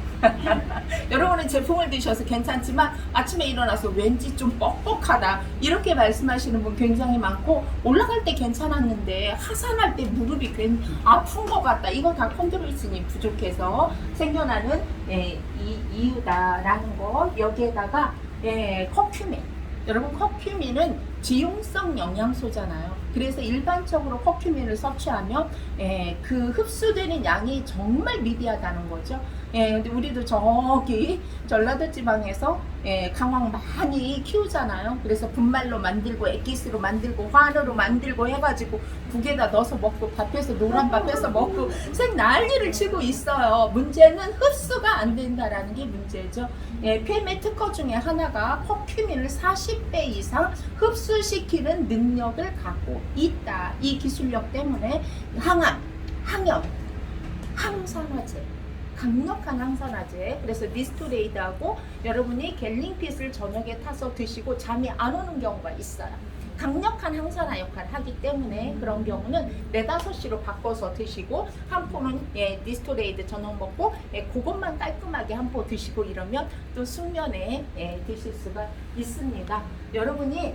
Speaker 1: 여러분은 제품을 드셔서 괜찮지만 아침에 일어나서 왠지 좀 뻑뻑하다 이렇게 말씀하시는 분 굉장히 많고, 올라갈 때 괜찮았는데 하산할 때 무릎이 괜히 아픈 것 같다. 이거 다 콘드로이친이 부족해서 생겨나는 이유다라는 거. 여기에다가 커큐민. 여러분 커큐민은 지용성 영양소잖아요. 그래서 일반적으로 커큐민을 섭취하면 그 흡수되는 양이 정말 미비하다는 거죠. 근데 우리도 저기 전라도 지방에서 강황 많이 키우잖아요. 그래서 분말로 만들고 액기스로 만들고 환으로 만들고 해가지고 국에다 넣어서 먹고 밥해서 노란 밥 해서 먹고 생 난리를 치고 있어요. 문제는 흡수가 안 된다라는 게 문제죠. PM의 특허 중에 하나가 커큐민을 40배 이상 흡수시키는 능력을 갖고 있다. 이 기술력 때문에 항암, 항염, 항산화제, 강력한 항산화제. 그래서 니스토레이드하고 여러분이 갤링핏을 저녁에 타서 드시고 잠이 안 오는 경우가 있어요. 강력한 항산화 역할을 하기 때문에 그런 경우는 4-5시로 바꿔서 드시고, 한 포는 니스토레이드 저녁 먹고 그것만 깔끔하게 한 포 드시고 이러면 또 숙면에 드실 수가 있습니다. 여러분이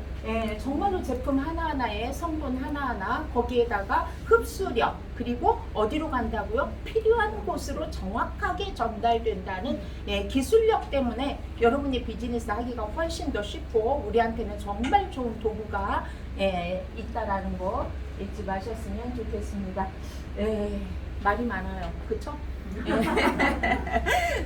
Speaker 1: 정말로 제품 하나하나에 성분 하나하나 거기에다가 흡수력, 그리고 어디로 간다고요? 필요한 곳으로 정확하게 전달된다는 기술력 때문에 여러분이 비즈니스 하기가 훨씬 더 쉽고 우리한테는 정말 좋은 도구가 있다라는 거 잊지 마셨으면 좋겠습니다. 말이 많아요. 그쵸?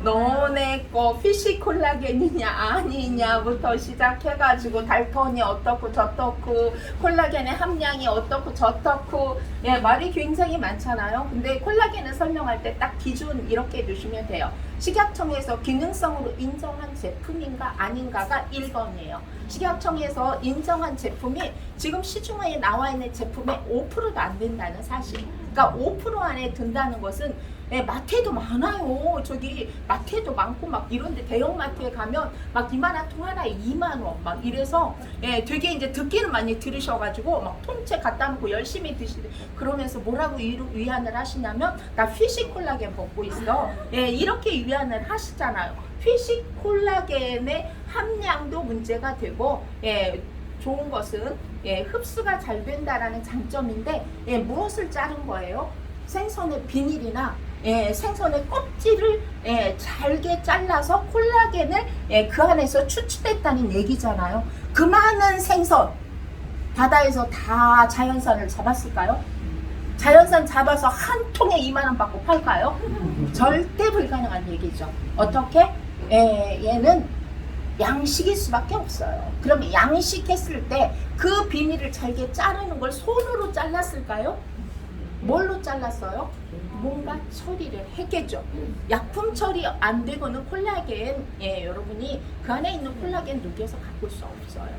Speaker 1: 너네 거 피시 콜라겐이냐 아니냐부터 시작해가지고 달톤이 어떻고 저떻고 콜라겐의 함량이 어떻고 저떻고 말이 굉장히 많잖아요. 근데 콜라겐을 설명할 때 딱 기준 이렇게 두시면 돼요. 식약청에서 기능성으로 인정한 제품인가 아닌가가 1번이에요. 식약청에서 인정한 제품이 지금 시중에 나와 있는 제품의 5%도 안 된다는 사실. 그러니까 5% 안에 든다는 것은 마트에도 많아요. 저기 마트에도 많고 막 이런데 대형 마트에 가면 막 이만한 통 하나에 2만 원 막 이래서 되게 이제 듣기는 많이 들으셔가지고 막 통째 갖다 놓고 열심히 드시는데, 그러면서 뭐라고 위안을 하시냐면 나 피시 콜라겐 먹고 있어. 이렇게 위안을 하시잖아요. 피시 콜라겐의 함량도 문제가 되고 좋은 것은 흡수가 잘 된다라는 장점인데 무엇을 자른 거예요? 생선의 비닐이나 생선의 껍질을 잘게 잘라서 콜라겐을 그 안에서 추출했다는 얘기잖아요. 그 많은 생선 바다에서 다 자연산을 잡았을까요? 자연산 잡아서 한 통에 2만 원 받고 팔까요? 절대 불가능한 얘기죠. 어떻게? 얘는 양식일 수밖에 없어요. 그러면 양식했을 때 그 비닐을 잘게 자르는 걸 손으로 잘랐을까요? 뭘로 잘랐어요? 뭔가 처리를 했겠죠. 약품 처리 안 되고는 콜라겐, 여러분이 그 안에 있는 콜라겐 녹여서 가꿀 수 없어요.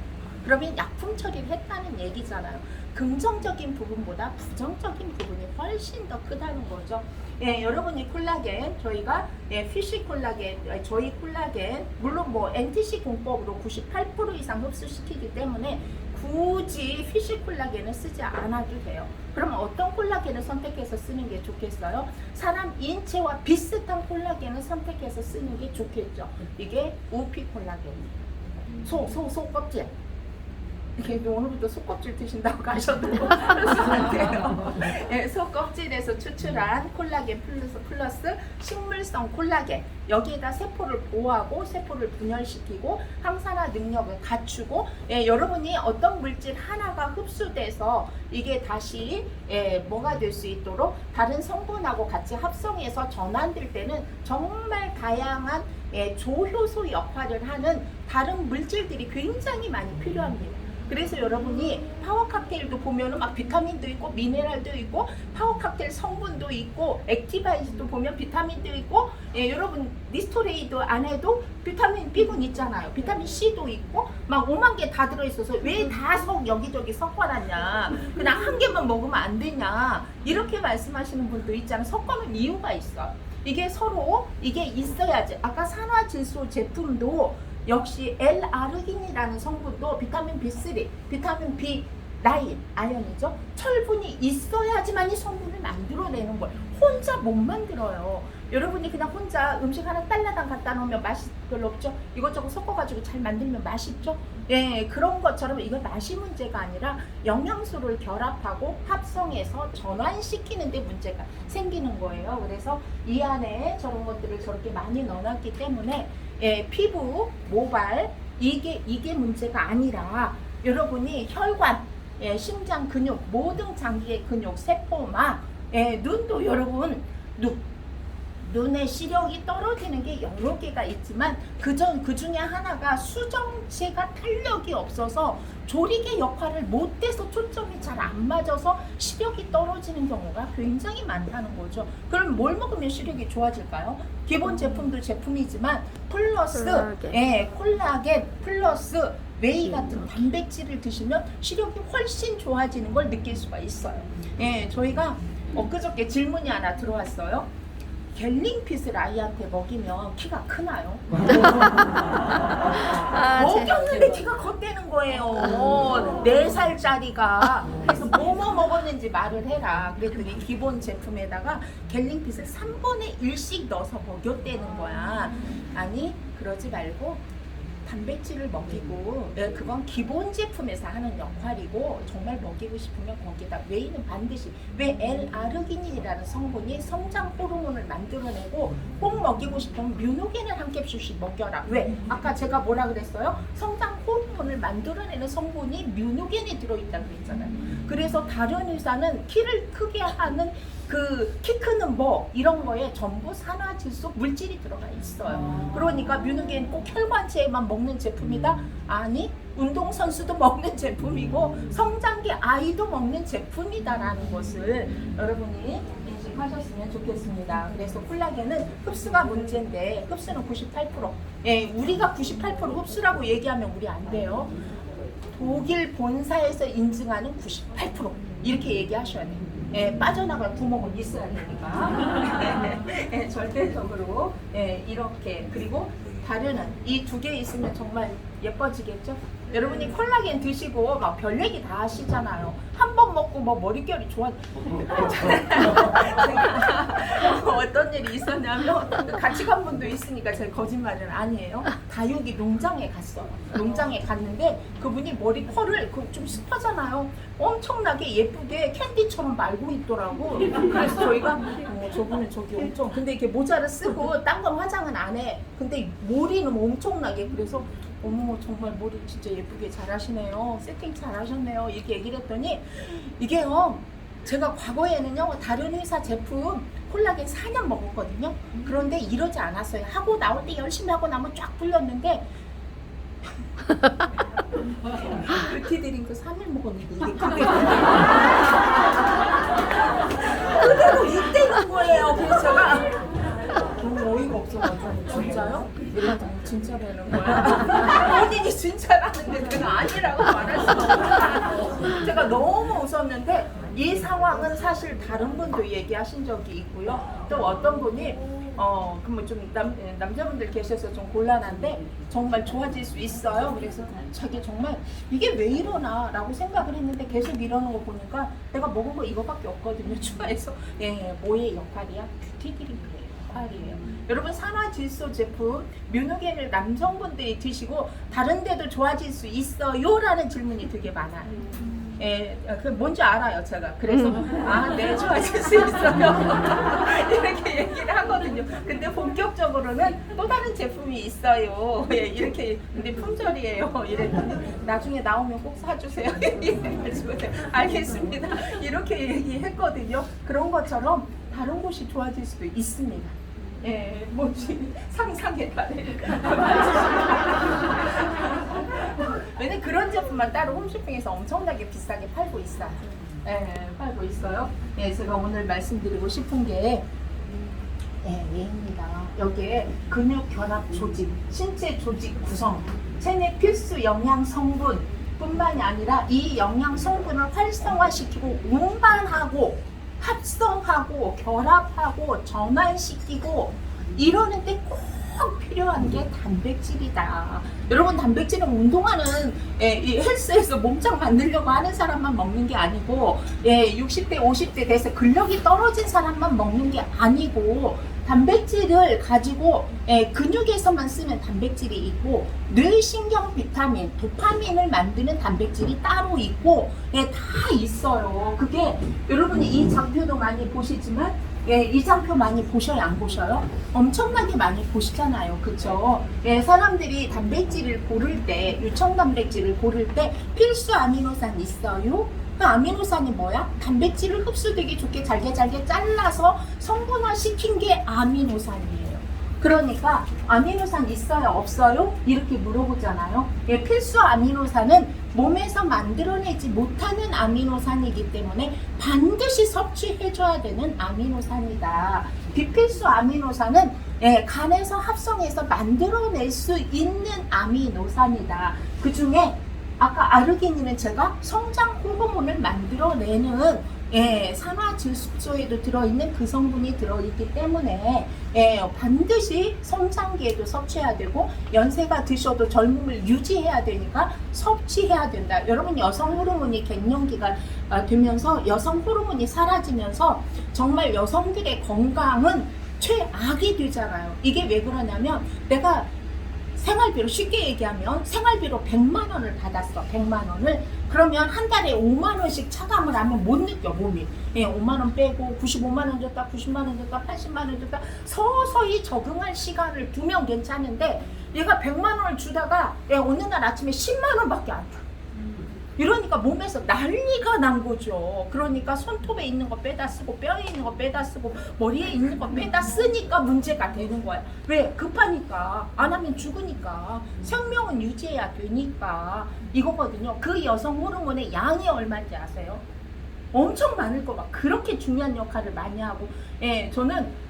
Speaker 1: 그러면 약품 처리를 했다는 얘기잖아요. 긍정적인 부분보다 부정적인 부분이 훨씬 더 크다는 거죠. 예, 여러분이 콜라겐, 저희가 피쉬 콜라겐, 저희 콜라겐, 물론 뭐 NTC 공법으로 98% 이상 흡수시키기 때문에 굳이 피쉬 콜라겐을 쓰지 않아도 돼요. 그럼 어떤 콜라겐을 선택해서 쓰는 게 좋겠어요? 사람 인체와 비슷한 콜라겐을 선택해서 쓰는 게 좋겠죠. 이게 우피 콜라겐이에요. 소 껍질. 이렇게 오늘부터 소껍질 드신다고 가셔도 안 돼요. 예, 소껍질에서 추출한 콜라겐 플러스 식물성 콜라겐, 여기에다 세포를 보호하고 세포를 분열시키고 항산화 능력을 갖추고, 여러분이 어떤 물질 하나가 흡수돼서 이게 다시 뭐가 될 수 있도록 다른 성분하고 같이 합성해서 전환될 때는 정말 다양한 조효소 역할을 하는 다른 물질들이 굉장히 많이 필요합니다. 그래서 여러분이 파워 칵테일도 보면은 막 비타민도 있고 미네랄도 있고 파워 칵테일 성분도 있고 액티바이즈도 보면 비타민도 있고, 여러분 리스토레이드 안에도 비타민 B군 있잖아요. 비타민 C도 있고 막 5만 개 다 들어있어서 왜 다 여기저기 섞어놨냐, 그냥 한 개만 먹으면 안 되냐, 이렇게 말씀하시는 분도 있잖아요. 섞어놓은 이유가 있어. 이게 서로 이게 있어야지. 아까 산화질소 제품도 역시 L-아르기닌이라는 성분도 비타민 B3, 비타민 B9, 아연이죠. 철분이 있어야지만 이 성분을 만들어내는 거예요. 혼자 못 만들어요. 여러분이 그냥 혼자 음식 하나 딸라당 갖다 놓으면 맛이 별로 없죠. 이것저것 섞어가지고 잘 만들면 맛있죠. 예, 그런 것처럼 이건 맛이 문제가 아니라 영양소를 결합하고 합성해서 전환시키는 데 문제가 생기는 거예요. 그래서 이 안에 저런 것들을 저렇게 많이 넣어놨기 때문에 피부, 모발, 이게 문제가 아니라 여러분이 혈관, 심장 근육, 모든 장기의 근육, 세포막, 눈도 여러분 눈의 시력이 떨어지는 게 여러 개가 있지만 그 중에 하나가 수정체가 탄력이 없어서 조리개 역할을 못해서 초점이 잘 안 맞아서 시력이 떨어지는 경우가 굉장히 많다는 거죠. 그럼 뭘 먹으면 시력이 좋아질까요? 기본 제품도 제품이지만 플러스 콜라겐 플러스 웨이 같은 단백질을 드시면 시력이 훨씬 좋아지는 걸 느낄 수가 있어요. 저희가 엊그저께 질문이 하나 들어왔어요. 갤링핏을 아이한테 먹이면 키가 크나요? 먹였는데 키가 컸다는 거예요. 4살짜리가. 그래서 뭐뭐 먹었는지 말을 해라. 그랬더니 기본 제품에다가 갤링핏을 3분의 1씩 넣어서 먹였다는 거야. 아니, 그러지 말고 단백질을 먹이고, 그건 기본 제품에서 하는 역할이고, 정말 먹이고 싶으면 거기에다 웨이는 반드시, 왜 L-아르기닌이라는 성분이 성장 호르몬을 만들어내고 꼭 먹이고 싶으면 뮤노겐을 한 캡슐씩 먹여라. 왜? 아까 제가 뭐라 그랬어요? 성장 호르몬을 만들어내는 성분이 뮤노겐에 들어있다고 그랬잖아요. 그래서 다른 의사는 키를 크게 하는 키 크는 뭐 이런 거에 전부 산화질소 물질이 들어가 있어요. 그러니까 뮤노겐 꼭 혈관체에만 먹는 제품이다? 아니, 운동선수도 먹는 제품이고 성장기 아이도 먹는 제품이다라는 것을 여러분이 인식하셨으면 좋겠습니다. 그래서 콜라겐은 흡수가 문제인데 흡수는 98%. 우리가 98% 흡수라고 얘기하면 우리 안 돼요. 독일 본사에서 인증하는 98% 이렇게 얘기하셔야 돼요. 빠져나갈 구멍은 있어야 되니까. 절대적으로 이렇게. 그리고 다려는 이 두 개 있으면 정말 예뻐지겠죠? 여러분이 콜라겐 드시고 막 별 얘기 다 하시잖아요. 한 번 먹고 뭐 머릿결이 좋아. 어떤 일이 있었냐면 같이 간 분도 있으니까 제가 거짓말은 아니에요. 다육이 농장에 갔어요. 농장에 갔는데 그분이 머리 컬을 좀 습하잖아요. 엄청나게 예쁘게 캔디처럼 말고 있더라고. 그래서 저희가 저분은 저기 엄청, 근데 이렇게 모자를 쓰고 딴 건 화장은 안 해. 근데 머리는 엄청나게. 그래서 어머 정말 머리 진짜 예쁘게 잘 하시네요. 세팅 잘 하셨네요. 이렇게 얘기를 했더니 이게요, 제가 과거에는요 다른 회사 제품 콜라겐 4년 먹었거든요. 그런데 이러지 않았어요. 하고 나올 때 열심히 하고 나면 쫙 풀렸는데 뷰티 드링크 3일 먹었는데 이게 그대로 이때는 거예요. 그래서 제가 너무 어이가 없어가지고 진짜요? 이러더니 진짜라는 거야. 본인이 진짜라는데 내가 아니라고 말할 수 없어. 제가 너무 웃었는데 이 상황은 사실 다른 분도 얘기하신 적이 있고요. 또 어떤 분이 그러면 좀 남자분들 계셔서 좀 곤란한데 정말 좋아질 수 있어요. 그래서 자기 정말 이게 왜 이러나라고 생각을 했는데 계속 이러는 거 보니까 내가 먹은 거 이거밖에 없거든요. 추가해서 뭐의 역할이야? 뷰티 드링크의 역할이에요. 여러분 산화질소 제품 뮤누겐을 남성분들이 드시고 다른 데도 좋아질 수 있어요? 라는 질문이 되게 많아요. 그 뭔지 알아요, 제가. 그래서 네, 좋아질 수 있어요. 이렇게 얘기를 하거든요. 근데 본격적으로는 또 다른 제품이 있어요. 이렇게 근데 품절이에요. 이랬더니 나중에 나오면 꼭 사주세요. 알겠습니다. 이렇게 얘기했거든요. 그런 것처럼 다른 곳이 좋아질 수도 있습니다. 뭐지 상상에 다르니까. 왜냐면 그런 제품만 따로 홈쇼핑에서 엄청나게 비싸게 팔고 있어요. 팔고 있어요. 제가 오늘 말씀드리고 싶은 게 얘입니다. 여기에 근육 결합 조직, 신체 조직 구성, 체내 필수 영양 성분 뿐만이 아니라 이 영양 성분을 활성화시키고 운반하고 합성하고 결합하고 전환시키고 이러는데 꼭 필요한 게 단백질이다. 여러분 단백질은 운동하는 이 헬스에서 몸짱 만들려고 하는 사람만 먹는 게 아니고 60대 50대 돼서 근력이 떨어진 사람만 먹는 게 아니고 단백질을 가지고 근육에서만 쓰는 단백질이 있고 뇌신경 비타민, 도파민을 만드는 단백질이 따로 있고 다 있어요. 그게 여러분이 이 장표도 많이 보시지만 이 장표 많이 보셔요? 안 보셔요? 엄청나게 많이 보시잖아요. 그쵸? 사람들이 단백질을 고를 때, 유청 단백질을 고를 때 필수 아미노산 있어요? 그 아미노산이 뭐야? 단백질을 흡수되기 좋게 잘게 잘라서 성분화 시킨 게 아미노산이에요. 그러니까 아미노산 있어요? 없어요? 이렇게 물어보잖아요. 필수 아미노산은 몸에서 만들어내지 못하는 아미노산이기 때문에 반드시 섭취해줘야 되는 아미노산이다. 비필수 아미노산은 간에서 합성해서 만들어낼 수 있는 아미노산이다. 그 중에 아까 아르기닌은 제가 성장 호르몬을 만들어내는 산화질소에도 들어있는 그 성분이 들어있기 때문에 반드시 성장기에도 섭취해야 되고 연세가 드셔도 젊음을 유지해야 되니까 섭취해야 된다. 여러분 여성 호르몬이 갱년기가 되면서 여성 호르몬이 사라지면서 정말 여성들의 건강은 최악이 되잖아요. 이게 왜 그러냐면 내가 생활비로 쉽게 얘기하면 생활비로 100만 원을 받았어. 100만 원을. 그러면 한 달에 5만 원씩 차감을 하면 못 느껴 몸이. 5만 원 빼고 95만 원 줬다, 90만 원 줬다, 80만 원 줬다 서서히 적응할 시간을 두면 괜찮은데 얘가 100만 원을 주다가 어느 날 아침에 10만 원밖에 안 줘. 이러니까 몸에서 난리가 난 거죠. 그러니까 손톱에 있는 거 빼다 쓰고 뼈에 있는 거 빼다 쓰고 머리에 있는 거 빼다 쓰니까 문제가 되는 거야. 왜? 급하니까. 안 하면 죽으니까. 생명은 유지해야 되니까. 이거거든요. 그 여성 호르몬의 양이 얼마인지 아세요? 엄청 많을 거 막 그렇게 중요한 역할을 많이 하고 저는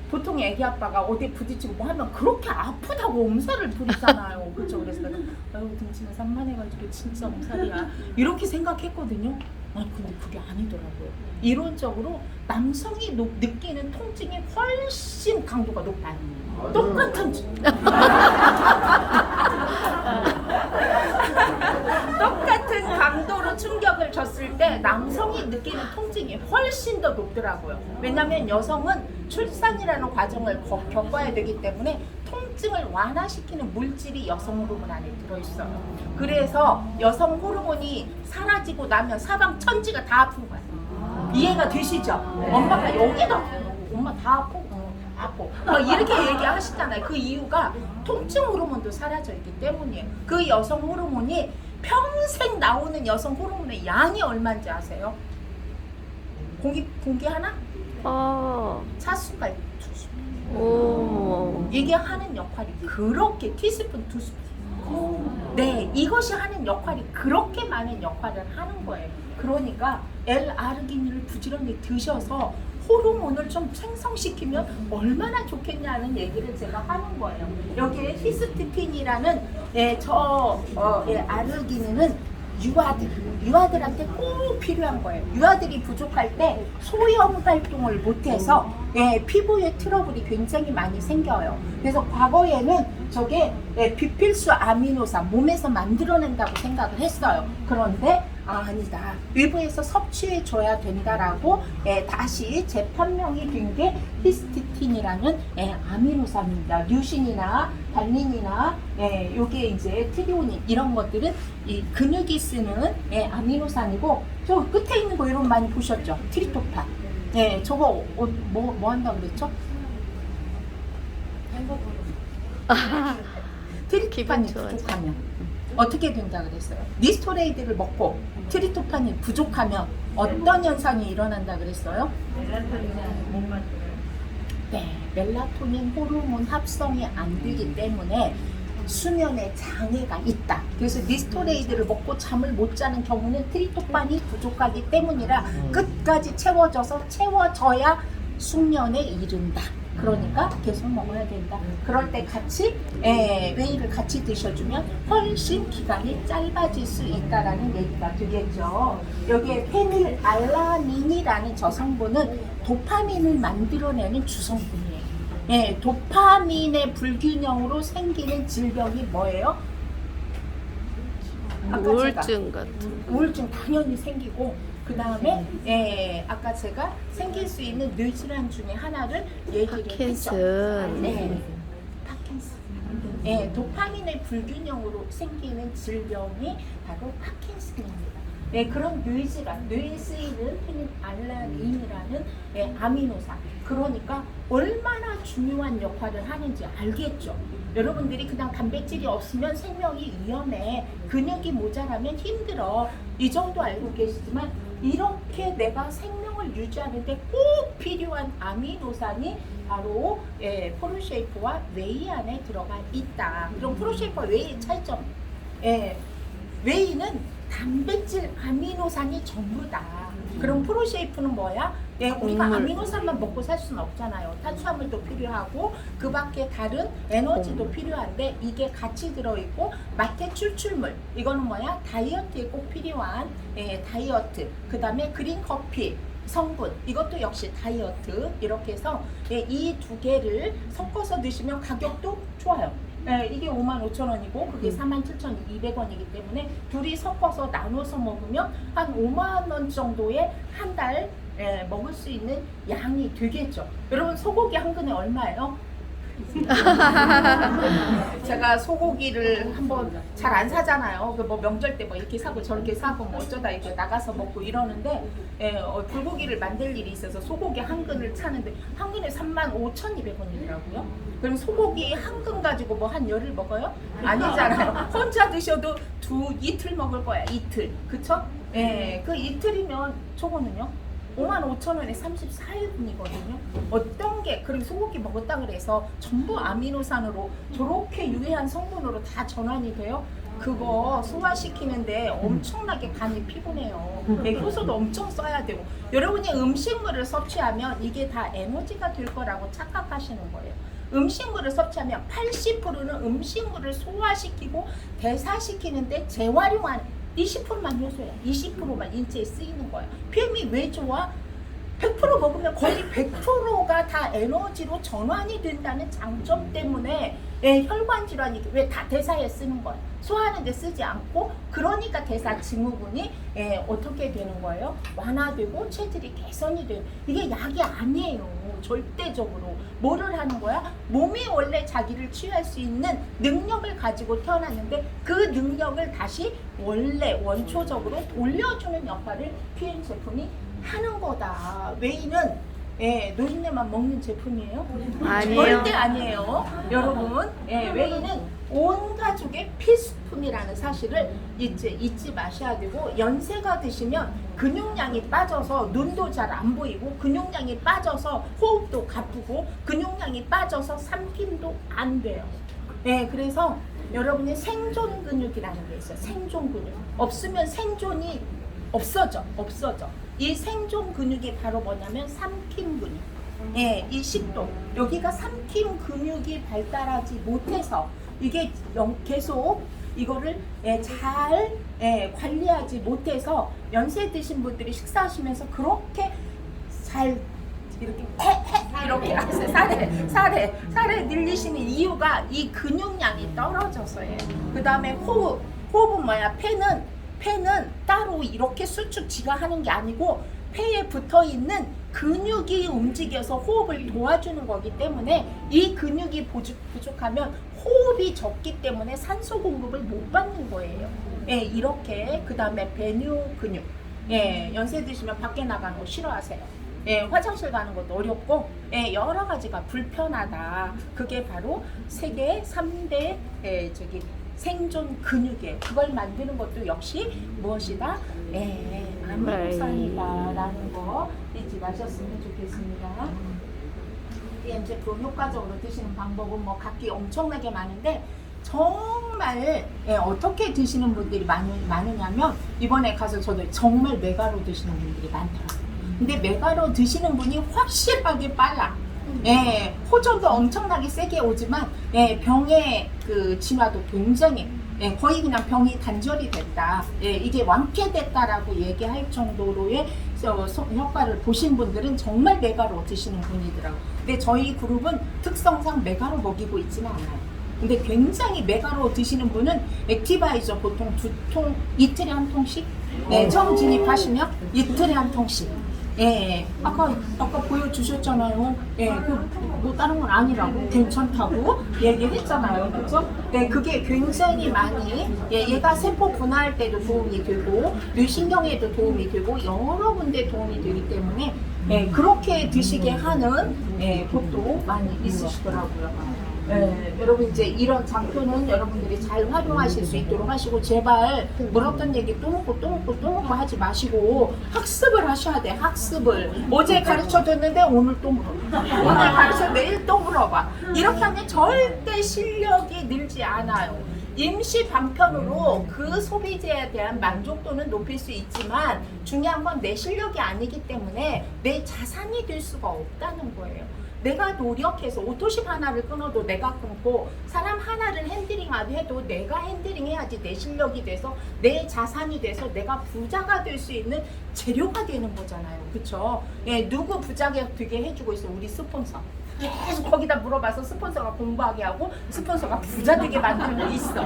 Speaker 1: 보통 애기 아빠가 어디 부딪히고 뭐 하면 그렇게 아프다고 엄살을 부리잖아요. 그렇죠? 그래서 내가 등치는 산만해가지고 진짜 엄살이야 이렇게 생각했거든요. 아니 근데 그게 아니더라고요. 이론적으로 남성이 느끼는 통증이 훨씬 강도가 높아요. 똑같은 똑같은 강도로 충격을 줬을 때 남성이 느끼는 통증이 훨씬 더 높더라고요. 왜냐하면 여성은 출산이라는 과정을 겪어야 되기 때문에 통증을 완화시키는 물질이 여성 호르몬 안에 들어있어요. 그래서 여성 호르몬이 사라지고 나면 사방 천지가 다 아픈 거야. 이해가 되시죠? 엄마가 여기도 아프고 엄마 다 아프고 이렇게 얘기하시잖아요. 그 이유가 통증 호르몬도 사라져 있기 때문이에요. 그 여성 호르몬이 평생 나오는 여성 호르몬의 양이 얼마인지 아세요? 공기 하나? 차숟갈 투스푼. 이게 하는 역할이 그렇게 티스푼, 2스푼 네, 이것이 하는 역할이 그렇게 많은 역할을 하는 거예요. 그러니까 L-아르기닌을 부지런히 드셔서 호르몬을 좀 생성시키면 얼마나 좋겠냐는 얘기를 제가 하는 거예요. 여기에 히스티딘이라는 아르기닌은 유아들한테 꼭 필요한 거예요. 유아들이 부족할 때 소형 활동을 못해서 피부에 트러블이 굉장히 많이 생겨요. 그래서 과거에는 저게 비필수 아미노산 몸에서 만들어낸다고 생각을 했어요. 그런데 아니다. 일부에서 섭취해 줘야 된다라고 다시 재판명이 된 게 히스티딘이라는 아미노산입니다. 류신이나 달린이나 요게 이제 트리오닌 이런 것들은 이 근육이 쓰는 아미노산이고, 저 끝에 있는 거 여러분 많이 보셨죠? 트리토판. 저거 뭐 한다고 그랬죠? 트리토판이 부족하면 어떻게 된다 그랬어요? 니스토레이드를 먹고 트리토판이 부족하면 어떤 현상이 일어난다 그랬어요? 멜라토닌 호르몬 합성이 안 되기 때문에 수면에 장애가 있다. 그래서 니스토레이드를 먹고 잠을 못 자는 경우는 트리토판이 부족하기 때문이라 끝까지 채워져야 숙면에 이른다. 그러니까 계속 먹어야 된다. 그럴 때 같이 웨이를 같이 드셔주면 훨씬 기간이 짧아질 수 있다라는 얘기가 되겠죠. 여기에 페닐알라닌이라는 저 성분은 도파민을 만들어내는 주성분이에요. 도파민의 불균형으로 생기는 질병이 뭐예요?
Speaker 2: 우울증 같은.
Speaker 1: 우울증 당연히 생기고, 그 다음에 아까 제가 생길 수 있는 뇌질환 중에 하나를 얘기를
Speaker 2: 파킨슨.
Speaker 1: 했죠. 파킨슨. 도파민의 불균형으로 생기는 질병이 바로 파킨슨입니다. 그런 뇌질환, 뇌에 쓰이는 페닐알라닌이라는 아미노산. 그러니까 얼마나 중요한 역할을 하는지 알겠죠. 여러분들이 그냥 단백질이 없으면 생명이 위험해, 근육이 모자라면 힘들어, 이 정도 알고 계시지만 이렇게 내가 생명을 유지하는데 꼭 필요한 아미노산이 바로 프로쉐이프와 웨이 안에 들어가 있다. 그럼 프로쉐이프와 웨이의 차이점, 웨이는 단백질 아미노산이 전부다. 그럼 프로쉐이프는 뭐야? 우리가 아미노산만 먹고 살 수는 없잖아요. 탄수화물도 필요하고 그 밖에 다른 에너지도 필요한데 이게 같이 들어있고, 마태 출출물 이거는 뭐야? 다이어트에 꼭 필요한 다이어트. 그 다음에 그린 커피 성분 이것도 역시 다이어트. 이렇게 해서 이 두 개를 섞어서 드시면 가격도 좋아요. 이게 55,000원이고 그게 47,200원이기 때문에 둘이 섞어서 나눠서 먹으면 한 5만원 정도의 한 달 먹을 수 있는 양이 되겠죠. 여러분 소고기 한 근에 얼마예요? 제가 소고기를 한번 잘 안 사잖아요. 그 뭐 명절 때 뭐 이렇게 사고 저렇게 사고 뭐 어쩌다 이렇게 나가서 먹고 이러는데, 불고기를 만들 일이 있어서 소고기 한 근을 사는데 한 근에 35,200원이더라고요. 그럼 소고기 한 근 가지고 뭐 한 열흘 먹어요? 아니잖아요. 혼자 드셔도 이틀 먹을 거야. 이틀. 그쵸? 그 이틀이면 저거는요? 55,000원에 34일분이거든요. 어떤 게, 그리고 소고기 먹었다 그래서 전부 아미노산으로 저렇게 유해한 성분으로 다 전환이 돼요? 그거 소화시키는데 엄청나게 간이 피곤해요. 효소도 엄청 써야 되고. 여러분이 음식물을 섭취하면 이게 다 에너지가 될 거라고 착각하시는 거예요. 음식물을 섭취하면 80%는 음식물을 소화시키고 대사시키는데 재활용하는 20%만 효소야. 20%만 인체에 쓰이는 거야. PM이 왜 좋아? 100% 먹으면 거의 100%가 다 에너지로 전환이 된다는 장점 때문에 혈관 질환이 왜 다 대사에 쓰는 거야. 소화하는 데 쓰지 않고, 그러니까 대사 증후군이 어떻게 되는 거예요? 완화되고 체질이 개선이 돼요. 이게 약이 아니에요. 절대적으로. 뭐를 하는 거야? 몸이 원래 자기를 치유할 수 있는 능력을 가지고 태어났는데 그 능력을 다시 원래 원초적으로 돌려주는 역할을 PM 제품이 하는 거다. 웨이는 노인네만 먹는 제품이에요?
Speaker 2: 아니에요.
Speaker 1: 절대 아니에요. 여러분, 웨이는 온 가족의 필수품이라는 사실을 잊지 마셔야 되고, 연세가 드시면 근육량이 빠져서 눈도 잘 안 보이고, 근육량이 빠져서 호흡도 가쁘고, 근육량이 빠져서 삼킴도 안 돼요. 그래서 여러분의 생존 근육이라는 게 있어요. 생존 근육. 없으면 생존이 없어져. 이 생존 근육이 바로 뭐냐면 삼킴 근육. 예, 이 식도. 여기가 삼킴 근육이 발달하지 못해서 이게 계속 이거를 잘 관리하지 못해서 연세 드신 분들이 식사하시면서 그렇게 잘 이렇게 이렇게 살에 늘리시는 이유가 이 근육량이 떨어져서예요. 그 다음에 호흡은 뭐야? 폐는 따로 이렇게 수축 지가 하는 게 아니고 폐에 붙어 있는 근육이 움직여서 호흡을 도와주는 거기 때문에 이 근육이 부족하면 호흡이 적기 때문에 산소 공급을 못 받는 거예요. 예, 이렇게. 그 다음에 배뇨 근육. 예, 연세 드시면 밖에 나가는 거 싫어하세요. 예, 화장실 가는 것도 어렵고, 예, 여러 가지가 불편하다. 그게 바로 세계 3대 생존 근육이에요. 그걸 만드는 것도 역시 무엇이다? 아미노산이다라는 거 잊지 마셨으면 좋겠습니다. EM 제품 효과적으로 드시는 방법은 뭐 각기 엄청나게 많은데 정말 어떻게 드시는 분들이 많으냐면 이번에 가서 저도 정말 메가로 드시는 분들이 많더라고요. 근데 메가로 드시는 분이 확실하게 빨라. 예, 호전도 엄청나게 세게 오지만 병의 그 진화도 굉장히 거의 그냥 병이 단절이 됐다. 이게 완쾌됐다라고 얘기할 정도로의 효과를 보신 분들은 정말 메가로 드시는 분이더라고요. 근데 저희 그룹은 특성상 메가로 먹이고 있지는 않아요. 근데 굉장히 메가로 드시는 분은 액티바이저 보통 2통, 이틀에 한 통씩 처음 진입하시면 이틀에 한 통씩. 아까 보여주셨잖아요. 뭐 다른 건 아니라고 괜찮다고 얘기했잖아요, 그렇죠? 그게 굉장히 많이 얘가 세포 분화할 때도 도움이 되고 뇌신경에도 도움이 되고 여러 군데 도움이 되기 때문에 그렇게 드시게 하는 법도 많이 있으시더라고요. 여러분 이제 이런 장표는 여러분들이 잘 활용하실 수 있도록 하시고 제발 물었던 얘기 또 먹고 하지 마시고 학습을 하셔야 돼. 학습을 어제 가르쳐줬는데 오늘 또 물어봐. 오늘 가르쳐 내일 또 물어봐. 이렇게 하면 절대 실력이 늘지 않아요. 임시 방편으로 그 소비재에 대한 만족도는 높일 수 있지만 중요한 건 내 실력이 아니기 때문에 내 자산이 될 수가 없다는 거예요. 내가 노력해서 오토십 하나를 끊어도 내가 끊고 사람 하나를 핸들링하도 해도 내가 핸들링해야지 내 실력이 돼서 내 자산이 돼서 내가 부자가 될 수 있는 재료가 되는 거잖아요. 그쵸? 누구 부자가 되게 해주고 있어? 우리 스폰서. 계속 거기다 물어봐서 스폰서가 공부하게 하고 스폰서가 부자 되게 만들고 있어.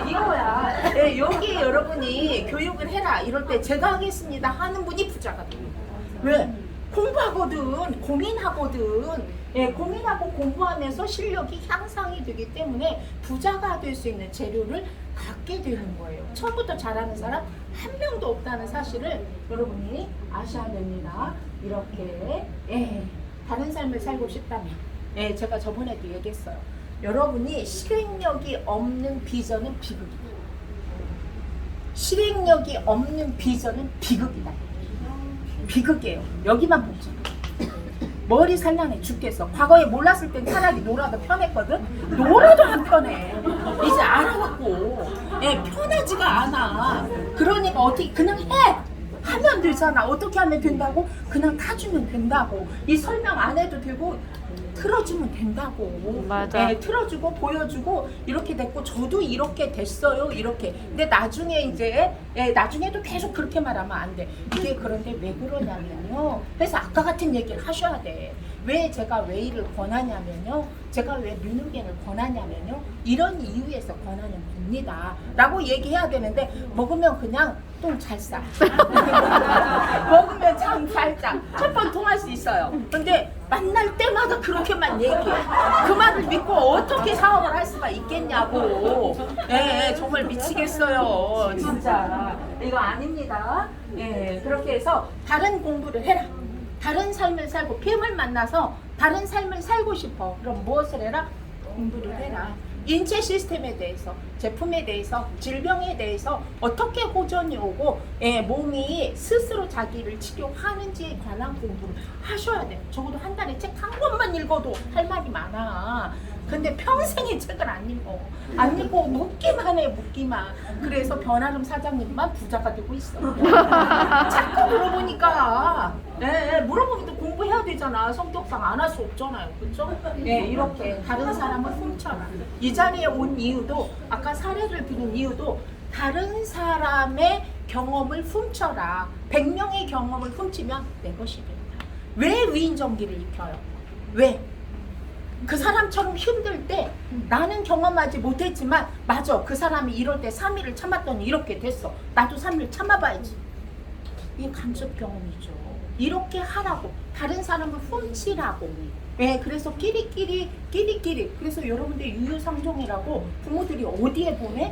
Speaker 1: 이거야. 여기 여러분이 교육을 해라 이럴 때 제가 하겠습니다 하는 분이 부자가 됩니다. 왜? 공부하거든, 고민하거든. 고민하고 공부하면서 실력이 향상이 되기 때문에 부자가 될 수 있는 재료를 갖게 되는 거예요. 처음부터 잘하는 사람 한 명도 없다는 사실을 여러분이 아셔야 됩니다. 이렇게 다른 삶을 살고 싶다면 제가 저번에도 얘기했어요. 여러분이 실행력이 없는 비전은 비극이다. 실행력이 없는 비전은 비극이다. 비극이에요. 여기만 보죠. 머리 산란해 죽겠어. 과거에 몰랐을 땐 차라리 놀아도 편했거든. 놀아도 안 편해. 이제 알아갖고 편하지가 않아. 그러니까 어떻게 그냥 해. 하면 되잖아. 어떻게 하면 된다고? 그냥 타주면 된다고. 이 설명 안 해도 되고 틀어주면 된다고.
Speaker 2: 맞아.
Speaker 1: 틀어주고 보여주고 이렇게 됐고 저도 이렇게 됐어요. 이렇게. 근데 나중에 이제 나중에도 계속 그렇게 말하면 안 돼. 이게 그런데 왜 그러냐면요. 그래서 아까 같은 얘기를 하셔야 돼. 왜 제가 웨이를 권하냐면요. 제가 왜 뮤누겐을 권하냐면요. 이런 이유에서 권하는 겁니다. 라고 얘기해야 되는데 먹으면 그냥 똥 잘 싸. 먹으면 참 잘 싸. 첫 번 통할 수 있어요. 근데 만날 때마다 그렇게만 얘기해. 그 말을 믿고 어떻게 사업을 할 수가 있겠냐고. 정말 미치겠어요. 진짜. 이거 아닙니다. 그렇게 해서 다른 공부를 해라. 다른 삶을 살고 PM을 만나서 다른 삶을 살고 싶어. 그럼 무엇을 해라? 공부를 해라. 인체 시스템에 대해서, 제품에 대해서, 질병에 대해서 어떻게 호전이 오고 몸이 스스로 자기를 치료하는지에 관한 공부를 하셔야 돼요. 적어도 한 달에 책 한 권만 읽어도 할 말이 많아. 근데 평생에 책을 안 읽어. 안 읽고 묻기만 해, 묻기만. 그래서 변아름 사장님만 부자가 되고 있어. 자꾸 물어보니까, 물어보면 공부해야 되잖아. 성격상 안 할 수 없잖아요. 그렇죠? 이렇게 다른 사람을 훔쳐라. 이 자리에 온 이유도, 아까 사례를 드린 이유도 다른 사람의 경험을 훔쳐라. 100명의 경험을 훔치면 내 것이 된다. 왜 위인전기를 익혀요? 왜? 그 사람처럼 힘들 때 나는 경험하지 못했지만 맞아, 그 사람이 이럴 때 3일을 참았더니 이렇게 됐어. 나도 3일 참아봐야지. 이게 간접 경험이죠. 이렇게 하라고, 다른 사람을 훔치라고. 그래서 끼리끼리. 그래서 여러분들 유유상종이라고 부모들이 어디에 보내?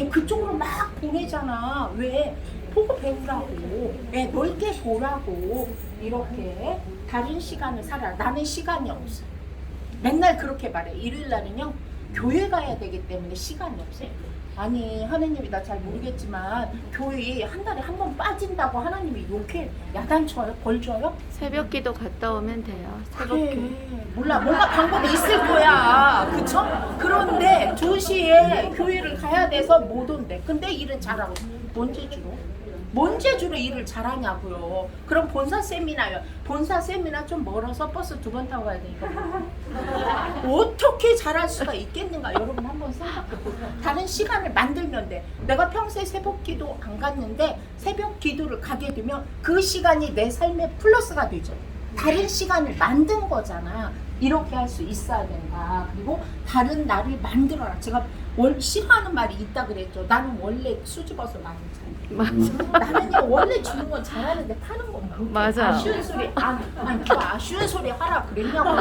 Speaker 1: 그쪽으로 막 보내잖아. 왜? 보고 배우라고. 넓게 보라고. 이렇게 다른 시간을 살아. 나는 시간이 없어. 맨날 그렇게 말해. 일요일 날은요 교회 가야 되기 때문에 시간이 없어요. 아니 하나님이 나 잘 모르겠지만 교회 한 달에 한 번 빠진다고 하나님이 욕해 야단쳐요? 벌 줘요?
Speaker 2: 새벽 기도 갔다 오면 돼요. 새벽
Speaker 1: 그래.
Speaker 2: 기도.
Speaker 1: 몰라, 뭔가 방법이 있을 거야. 그쵸? 그런데 2시에 교회를 가야 돼서 못 온대. 근데 일은 잘하고. 뭔 재주로? 뭔 재주로 일을 잘하냐고요. 그럼 본사 세미나요. 본사 세미나 좀 멀어서 버스 2번 타고 가야 되니까. 어떻게 잘할 수가 있겠는가? 여러분 한번 생각해보세요. 다른 시간을 만들면 돼. 내가 평소에 새벽 기도 안 갔는데 새벽 기도를 가게 되면 그 시간이 내 삶의 플러스가 되죠. 다른 시간을 만든 거잖아. 이렇게 할 수 있어야 된다. 그리고 다른 나를 만들어라. 제가 싫어하는 말이 있다 그랬죠. 나는 원래 수줍어서 많이 잘. 나는요 원래 주는 건 잘하는데 파는 건 못해.
Speaker 2: 맞아.
Speaker 1: 아쉬운 소리 아쉬운 소리 하라 그랬냐고.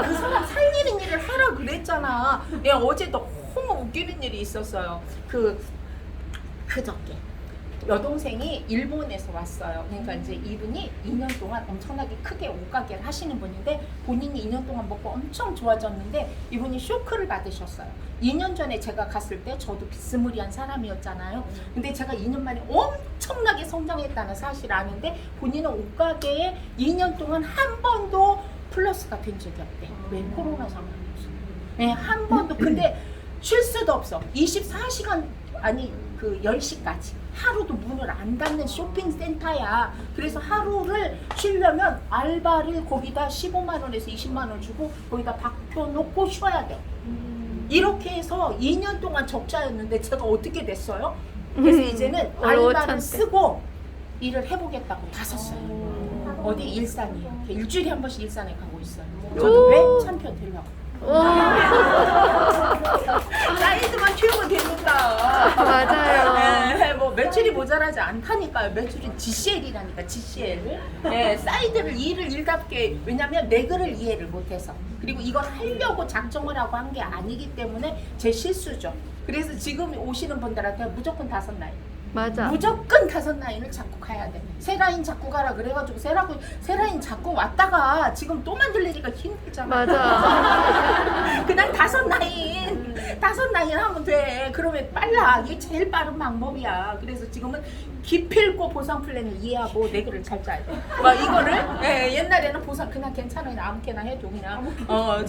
Speaker 1: 그 사람 살리는 일을 하라 그랬잖아. 어제도 너무 웃기는 일이 있었어요. 그저께 여동생이 일본에서 왔어요. 그러니까 이제 이분이 2년 동안 엄청나게 크게 옷가게를 하시는 분인데 본인이 2년 동안 먹고 엄청 좋아졌는데 이분이 쇼크를 받으셨어요. 2년 전에 제가 갔을 때 저도 비스무리한 사람이었잖아요. 근데 제가 2년 만에 엄청나게 성장했다는 사실을 아는데 본인은 옷가게에 2년 동안 한 번도 플러스가 된 적이 없대. 왜? 코로나 상황이었어. 한 번도. 근데 쉴 수도 없어. 24시간 아니 10시까지 하루도 문을 안 닫는 쇼핑센터야. 그래서 하루를 쉬려면 알바를 거기다 15만 원에서 20만 원 주고 거기다 박혀놓고 쉬어야 돼. 이렇게 해서 2년 동안 적자였는데 제가 어떻게 됐어요? 그래서 이제는 알바를 쓰고 일을 해보겠다고 다 샀어요. 어디? 일산이에요. 일주일에 한 번씩 일산에 가고 있어요. 저도 왜? 참표 되려고. 사이즈만 키우면 되니까.
Speaker 2: 맞아요.
Speaker 1: 뭐 매출이 모자라지 않다니까요. 매출은 GCL이라니까. GCL. 사이드를 일을 일답게. 왜냐면 내 글을 이해를 못해서. 그리고 이걸 하려고 작정을 하고 한 게 아니기 때문에 제 실수죠. 그래서 지금 오시는 분들한테 무조건 5라인.
Speaker 2: 맞아.
Speaker 1: 무조건 5라인을 잡고 가야 돼. 세 라인 잡고 가라 그래가지고 세 라인 잡고 왔다가 지금 또 만들려니까 힘들잖아.
Speaker 2: 맞아.
Speaker 1: 그냥 5라인 하면 돼. 그러면 빨라. 이게 제일 빠른 방법이야. 그래서 지금은 기필코 보상 플랜을 이해하고 내 글을 잘 짜야 돼. 막 이거를 옛날에는 보상 그냥 괜찮아요. 아무렇게나 해줘.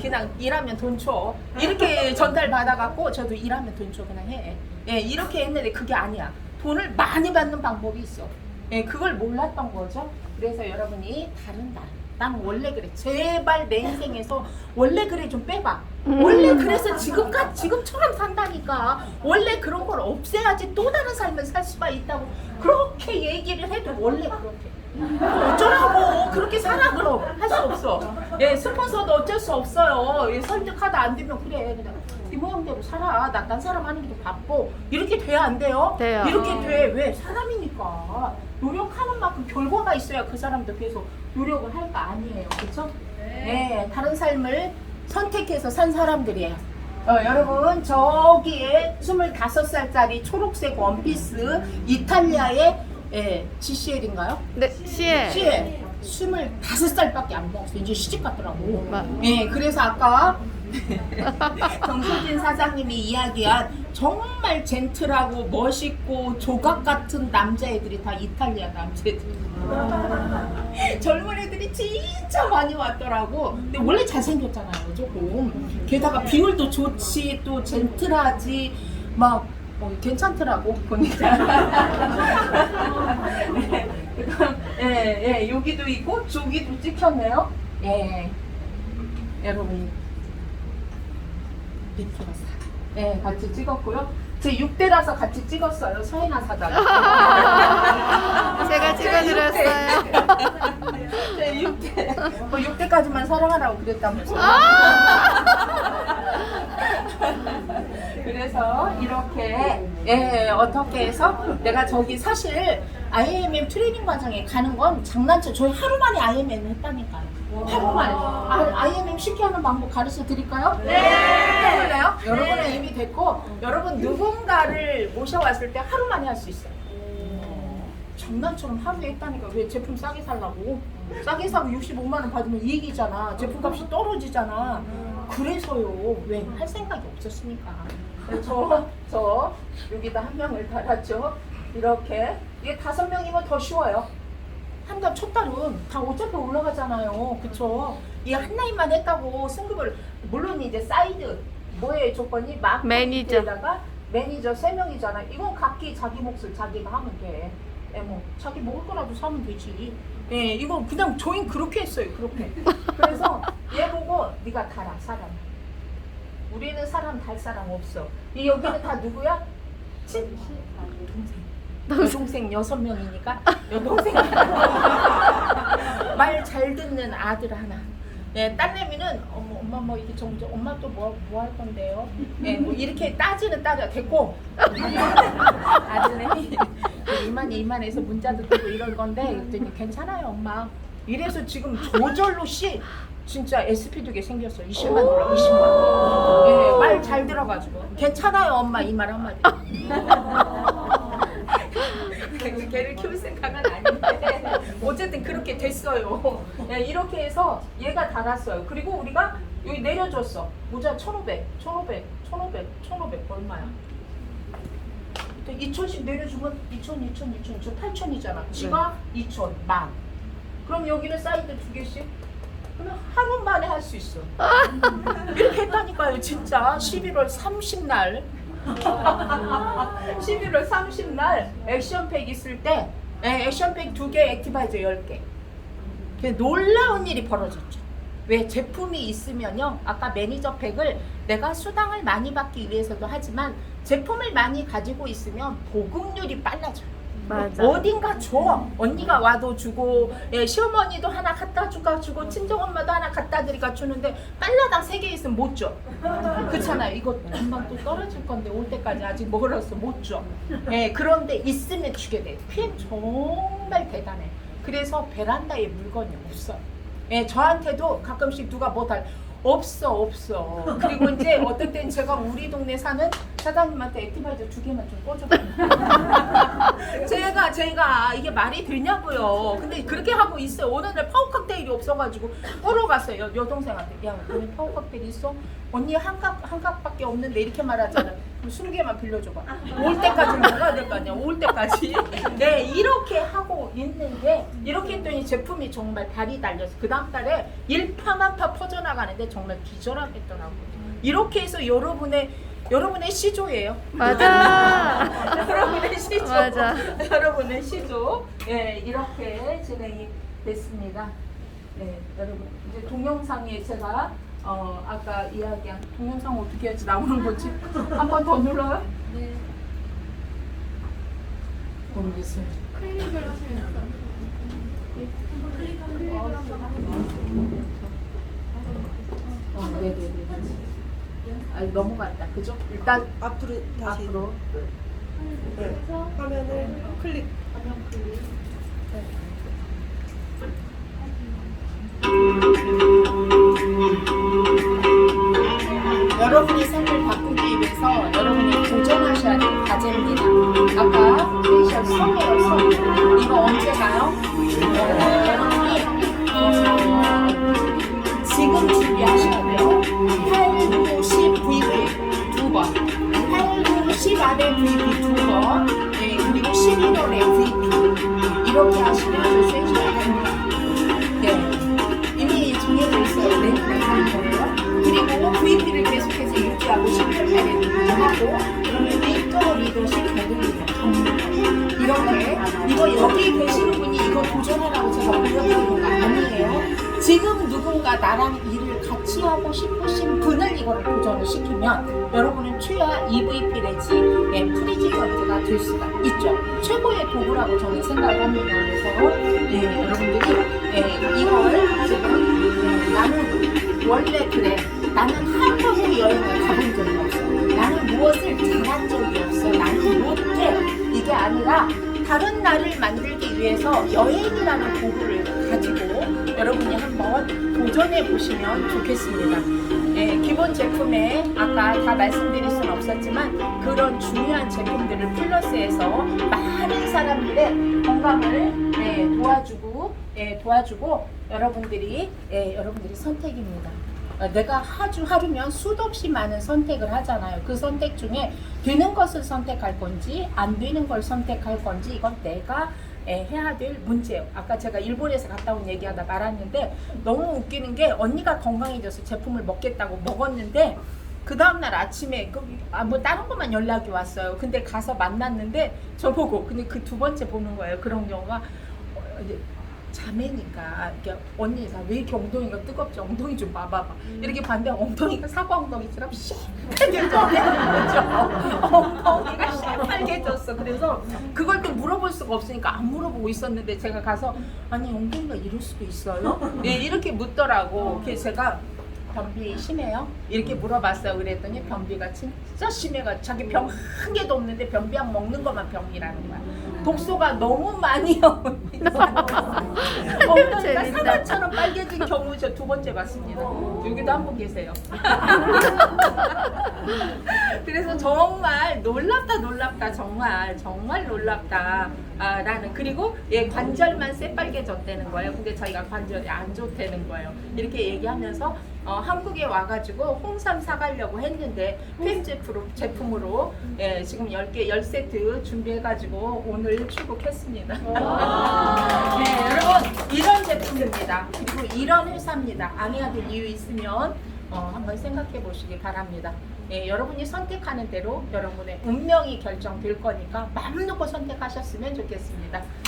Speaker 1: 그냥 일하면 돈 줘. 이렇게 전달 받아갖고 저도 일하면 돈 줘 그냥 해. 이렇게 했는데 그게 아니야. 돈을 많이 받는 방법이 있어. 그걸 몰랐던 거죠. 그래서 여러분이 다른 난 원래 그래. 제발 내 인생에서 원래 그래 좀 빼봐. 원래 그래서 지금처럼 산다니까. 원래 그런 걸 없애야지 또 다른 삶을 살 수가 있다고 그렇게 얘기를 해도 원래 그렇게. 어쩌라고 그렇게 살아. 그럼 할 수 없어. 스폰서도 어쩔 수 없어요. 설득하다 안 되면 그래 그냥 네 모양대로 살아. 나 딴 사람 하는 게 더 바빠. 이렇게 돼야 안 돼요?
Speaker 2: 돼요.
Speaker 1: 이렇게 돼. 왜? 사람이니까 노력하는 만큼 결과가 있어야 그 사람도 계속 노력을 할 거 아니에요. 그렇죠? 다른 삶을 선택해서 산 사람들이에요. 여러분 저기에 25살짜리 초록색 원피스 이탈리아의 GCL인가요?
Speaker 2: 네, 시에.
Speaker 1: 25살밖에 안 먹었어. 이제 시집 갔더라고. 그래서 아까 정수진 사장님이 이야기한 정말 젠틀하고 멋있고 조각 같은 남자애들이 다 이탈리아 남자애들. 젊은 애들이 진짜 많이 왔더라고. 근데 원래 잘생겼잖아요, 조금. 게다가 비율도 좋지, 또 젠틀하지, 막 괜찮더라고 보니까. 예, 여기도 있고 저기도 찍혔네요. 예, 여러분 밑으로 네, 같이 찍었고요. 제 6대라서 같이 찍었어요. 서인아 사다가.
Speaker 2: 제가 찍어드렸어요.
Speaker 1: 제 6대. 뭐 6대까지만 사랑하라고 그랬다면서. 그래서 이렇게 어떻게 해서 내가 저기 사실 IMM 트레이닝 과정에 가는 건 장난쳐. 저희 하루 만에 IMM 했다니까요. 하루 만에. IMM 쉽게 하는 방법 가르쳐 드릴까요? 네. 해볼래요? 여러분은 이미 됐고, 여러분 누군가를 모셔왔을 때 하루 만에 할 수 있어요. 장난처럼 하루에 했다니까. 왜 제품 싸게 살라고? 싸게 사고 65만 원 받으면 이익이잖아. 제품값이 떨어지잖아. 그래서요. 왜? 할 생각이 없었으니까. 저 여기다 한 명을 달았죠. 이렇게. 이게 5명이면 더 쉬워요. 한 달 첫 달은 다 어차피 올라가잖아요. 그쵸? 이 한 라인만 했다고 승급을, 물론 이제 사이드 뭐의 조건이 막
Speaker 2: 매니저에다가
Speaker 1: 매니저 3명이잖아. 이건 각기 자기 몫을 자기가 하면 돼. 뭐 자기 먹을 거라도 사면 되지. 예, 이거 그냥 저희 그렇게 했어요. 그렇게. 그래서 얘 보고 네가 달아 사람. 우리는 사람 달 사람 없어. 이 여기는 다 누구야? 동생. 여동생 6명이니까 여동생 말 잘 듣는 아들 하나. 예, 딸내미는 엄마 뭐 이렇게 정도 엄마 또 뭐 할 건데요? 예, 뭐 이렇게 따지는 따져 됐고 아들내미 이만해서 문자도 뜨고 이럴 건데 그랬더니 괜찮아요 엄마. 이래서 지금 저절로 진짜 SP도 생겼어. 20만 올라 20만. 예, 말 잘 들어가지고 괜찮아요 엄마 이 말 한마디. 걔를 키울 생각은 아닌데 어쨌든 그렇게 됐어요. 네, 이렇게 해서 얘가 달았어요. 그리고 우리가 여기 내려줬어. 모자 1,500 얼마야? 2,000씩 내려주면 2,000 8,000이잖아. 지가 2,000 만. 그럼 여기는 사이드 2개씩. 그러면 하루 만에 할 수 있어. 이렇게 했다니까요. 진짜 11월 30날 11월 30날 액션팩 있을 때 액션팩 2개, 액티바이저 10개. 놀라운 일이 벌어졌죠. 왜? 제품이 있으면요, 아까 매니저 팩을 내가 수당을 많이 받기 위해서도 하지만 제품을 많이 가지고 있으면 보급률이 빨라져요.
Speaker 2: 맞아.
Speaker 1: 어딘가 줘. 언니가 와도 주고, 시어머니도 하나 갖다 주고, 친정엄마도 하나 갖다 드리가 주는데 빨라당 3개 있으면 못 줘. 그렇잖아요. 이거 금방 또 떨어질 건데 올 때까지 아직 멀었어. 못 줘. 그런데 있으면 주게 돼. 그게 정말 대단해. 그래서 베란다에 물건이 없어. 저한테도 가끔씩 누가 뭐 없어. 그리고 이제 어떨 땐 제가 우리 동네 사는 사장님한테 액티바이저 2개만 좀 꽂아줘요. 제가 이게 말이 되냐고요. 근데 그렇게 하고 있어요. 어느 날 파워 칵테일이 없어가지고 보러 갔어요. 여동생한테. 야, 너네 파워 칵테일 있어? 언니 한 값밖에 없는데 이렇게 말하잖아. 20개만 빌려줘봐. 올 때까지 먹어야 될 거 아니야. 올 때까지. 네, 이렇게 하고 있는데 이렇게 했더니 제품이 정말 발이 달려서 그 다음 달에 일파만파 퍼져나가는데 정말 기절하겠더라고요. 이렇게 해서 여러분의 시조예요.
Speaker 2: 맞아.
Speaker 1: 여러분의 시조.
Speaker 2: 맞아.
Speaker 1: 여러분의 시조. 이렇게 진행이 됐습니다. 네, 여러분 이제 동영상에 제가 아까 이야기한 동영상 어떻게 해야지 나오는 거지? 한 번 더 눌러요? 네. 모르겠어요.
Speaker 3: 클릭을 하시면
Speaker 1: 네네네. 넘어갔다. 그죠? 일단
Speaker 3: 앞으로 다시
Speaker 1: 앞으로.
Speaker 3: 네. 화면을 클릭.
Speaker 1: 여러분의 삶을 바꾸기 위해서 여러분이 도전하셔야 될 과제입니다. 아까 페이셜 성이에요, 성. 이거 언제 가요? 여러분이 지금 준비하셔야 돼요. 8, 9, 10 브이브리 2번. 8, 9, VP 2번, 네, 그리고 11월에 VP 이렇게 하시면 세셔야 됩니다. 네, 이미 정해져 있어요. 내년에 할 거고요. 그리고 VP를 계속해서 유지하고 11월 달에 유지하고 그러면 멘토 리더십 배우는 이렇게 이거 여기 계시는 분이 이거 도전하라고 제가 보여드리는 거 아니에요. 지금 누군가 나랑 일을 같이 하고 싶으신 분을 이거를 도전을 시키면 여러분은 최하 EVP 내지 프리지던트가 될 수가 있죠. 최고의 도구라고 저는 생각을 합니다. 그래서 여러분들이 이걸 지금 나는 원래 그래. 나는 한 번도 여행을 가본 적이 없어. 나는 무엇을 잘한 적이 없어. 나는 못해. 이게 아니라 다른 나를 만들기 위해서 여행이라는 도구를 가지고 여러분이 한번 도전해 보시면 좋겠습니다. 네, 기본 제품에 아까 다 말씀드릴 수는 없었지만 그런 중요한 제품들을 플러스해서 많은 사람들의 건강을 도와주고 여러분들이 선택입니다. 내가 하루면 수도 없이 많은 선택을 하잖아요. 그 선택 중에 되는 것을 선택할 건지 안 되는 걸 선택할 건지 이건 내가 해야 될 문제예요. 아까 제가 일본에서 갔다 온 얘기하다 말았는데 너무 웃기는 게 언니가 건강해져서 제품을 먹겠다고 먹었는데 그 다음날 아침에 뭐 다른 것만 연락이 왔어요. 근데 가서 만났는데 저보고 근데 그 두 번째 보는 거예요. 그런 경우가 이제 자매니까 이렇게 언니가 왜 이렇게 엉덩이가 뜨겁지? 엉덩이 좀 봐봐봐. 이렇게 봤는데 엉덩이가 사과 엉덩이처럼 시뻘개졌어. 엉덩이가 시뻘개졌어. 그래서 그걸 또 물어볼 수가 없으니까 안 물어보고 있었는데 제가 가서 아니 엉덩이가 이럴 수도 있어요? 네, 이렇게 묻더라고. 그래서 제가 변비 심해요? 이렇게 물어봤어요. 그랬더니 변비가 진짜 심해가지고 자기 병 한 개도 없는데 변비약 먹는 것만 병이라는 거야. 독소가 너무 많이 엉덩이가 사과처럼 빨개진 경우 저 두 번째 봤습니다. 여기도 한 분 계세요. 그래서 정말 놀랍다 정말 놀랍다 라는 그리고 관절만 새빨개졌다는 거예요. 근데 자기가 관절이 안 좋다는 거예요. 이렇게 얘기하면서 한국에 와가지고 홍삼 사가려고 했는데 팬 제품으로 지금 10세트 준비해가지고 오늘 출국했습니다. 네, 여러분 이런 제품입니다. 그리고 이런 회사입니다. 아내야 될 이유 있으면 한번 생각해 보시기 바랍니다. 여러분이 선택하는 대로 여러분의 운명이 결정될 거니까 마음 놓고 선택하셨으면 좋겠습니다.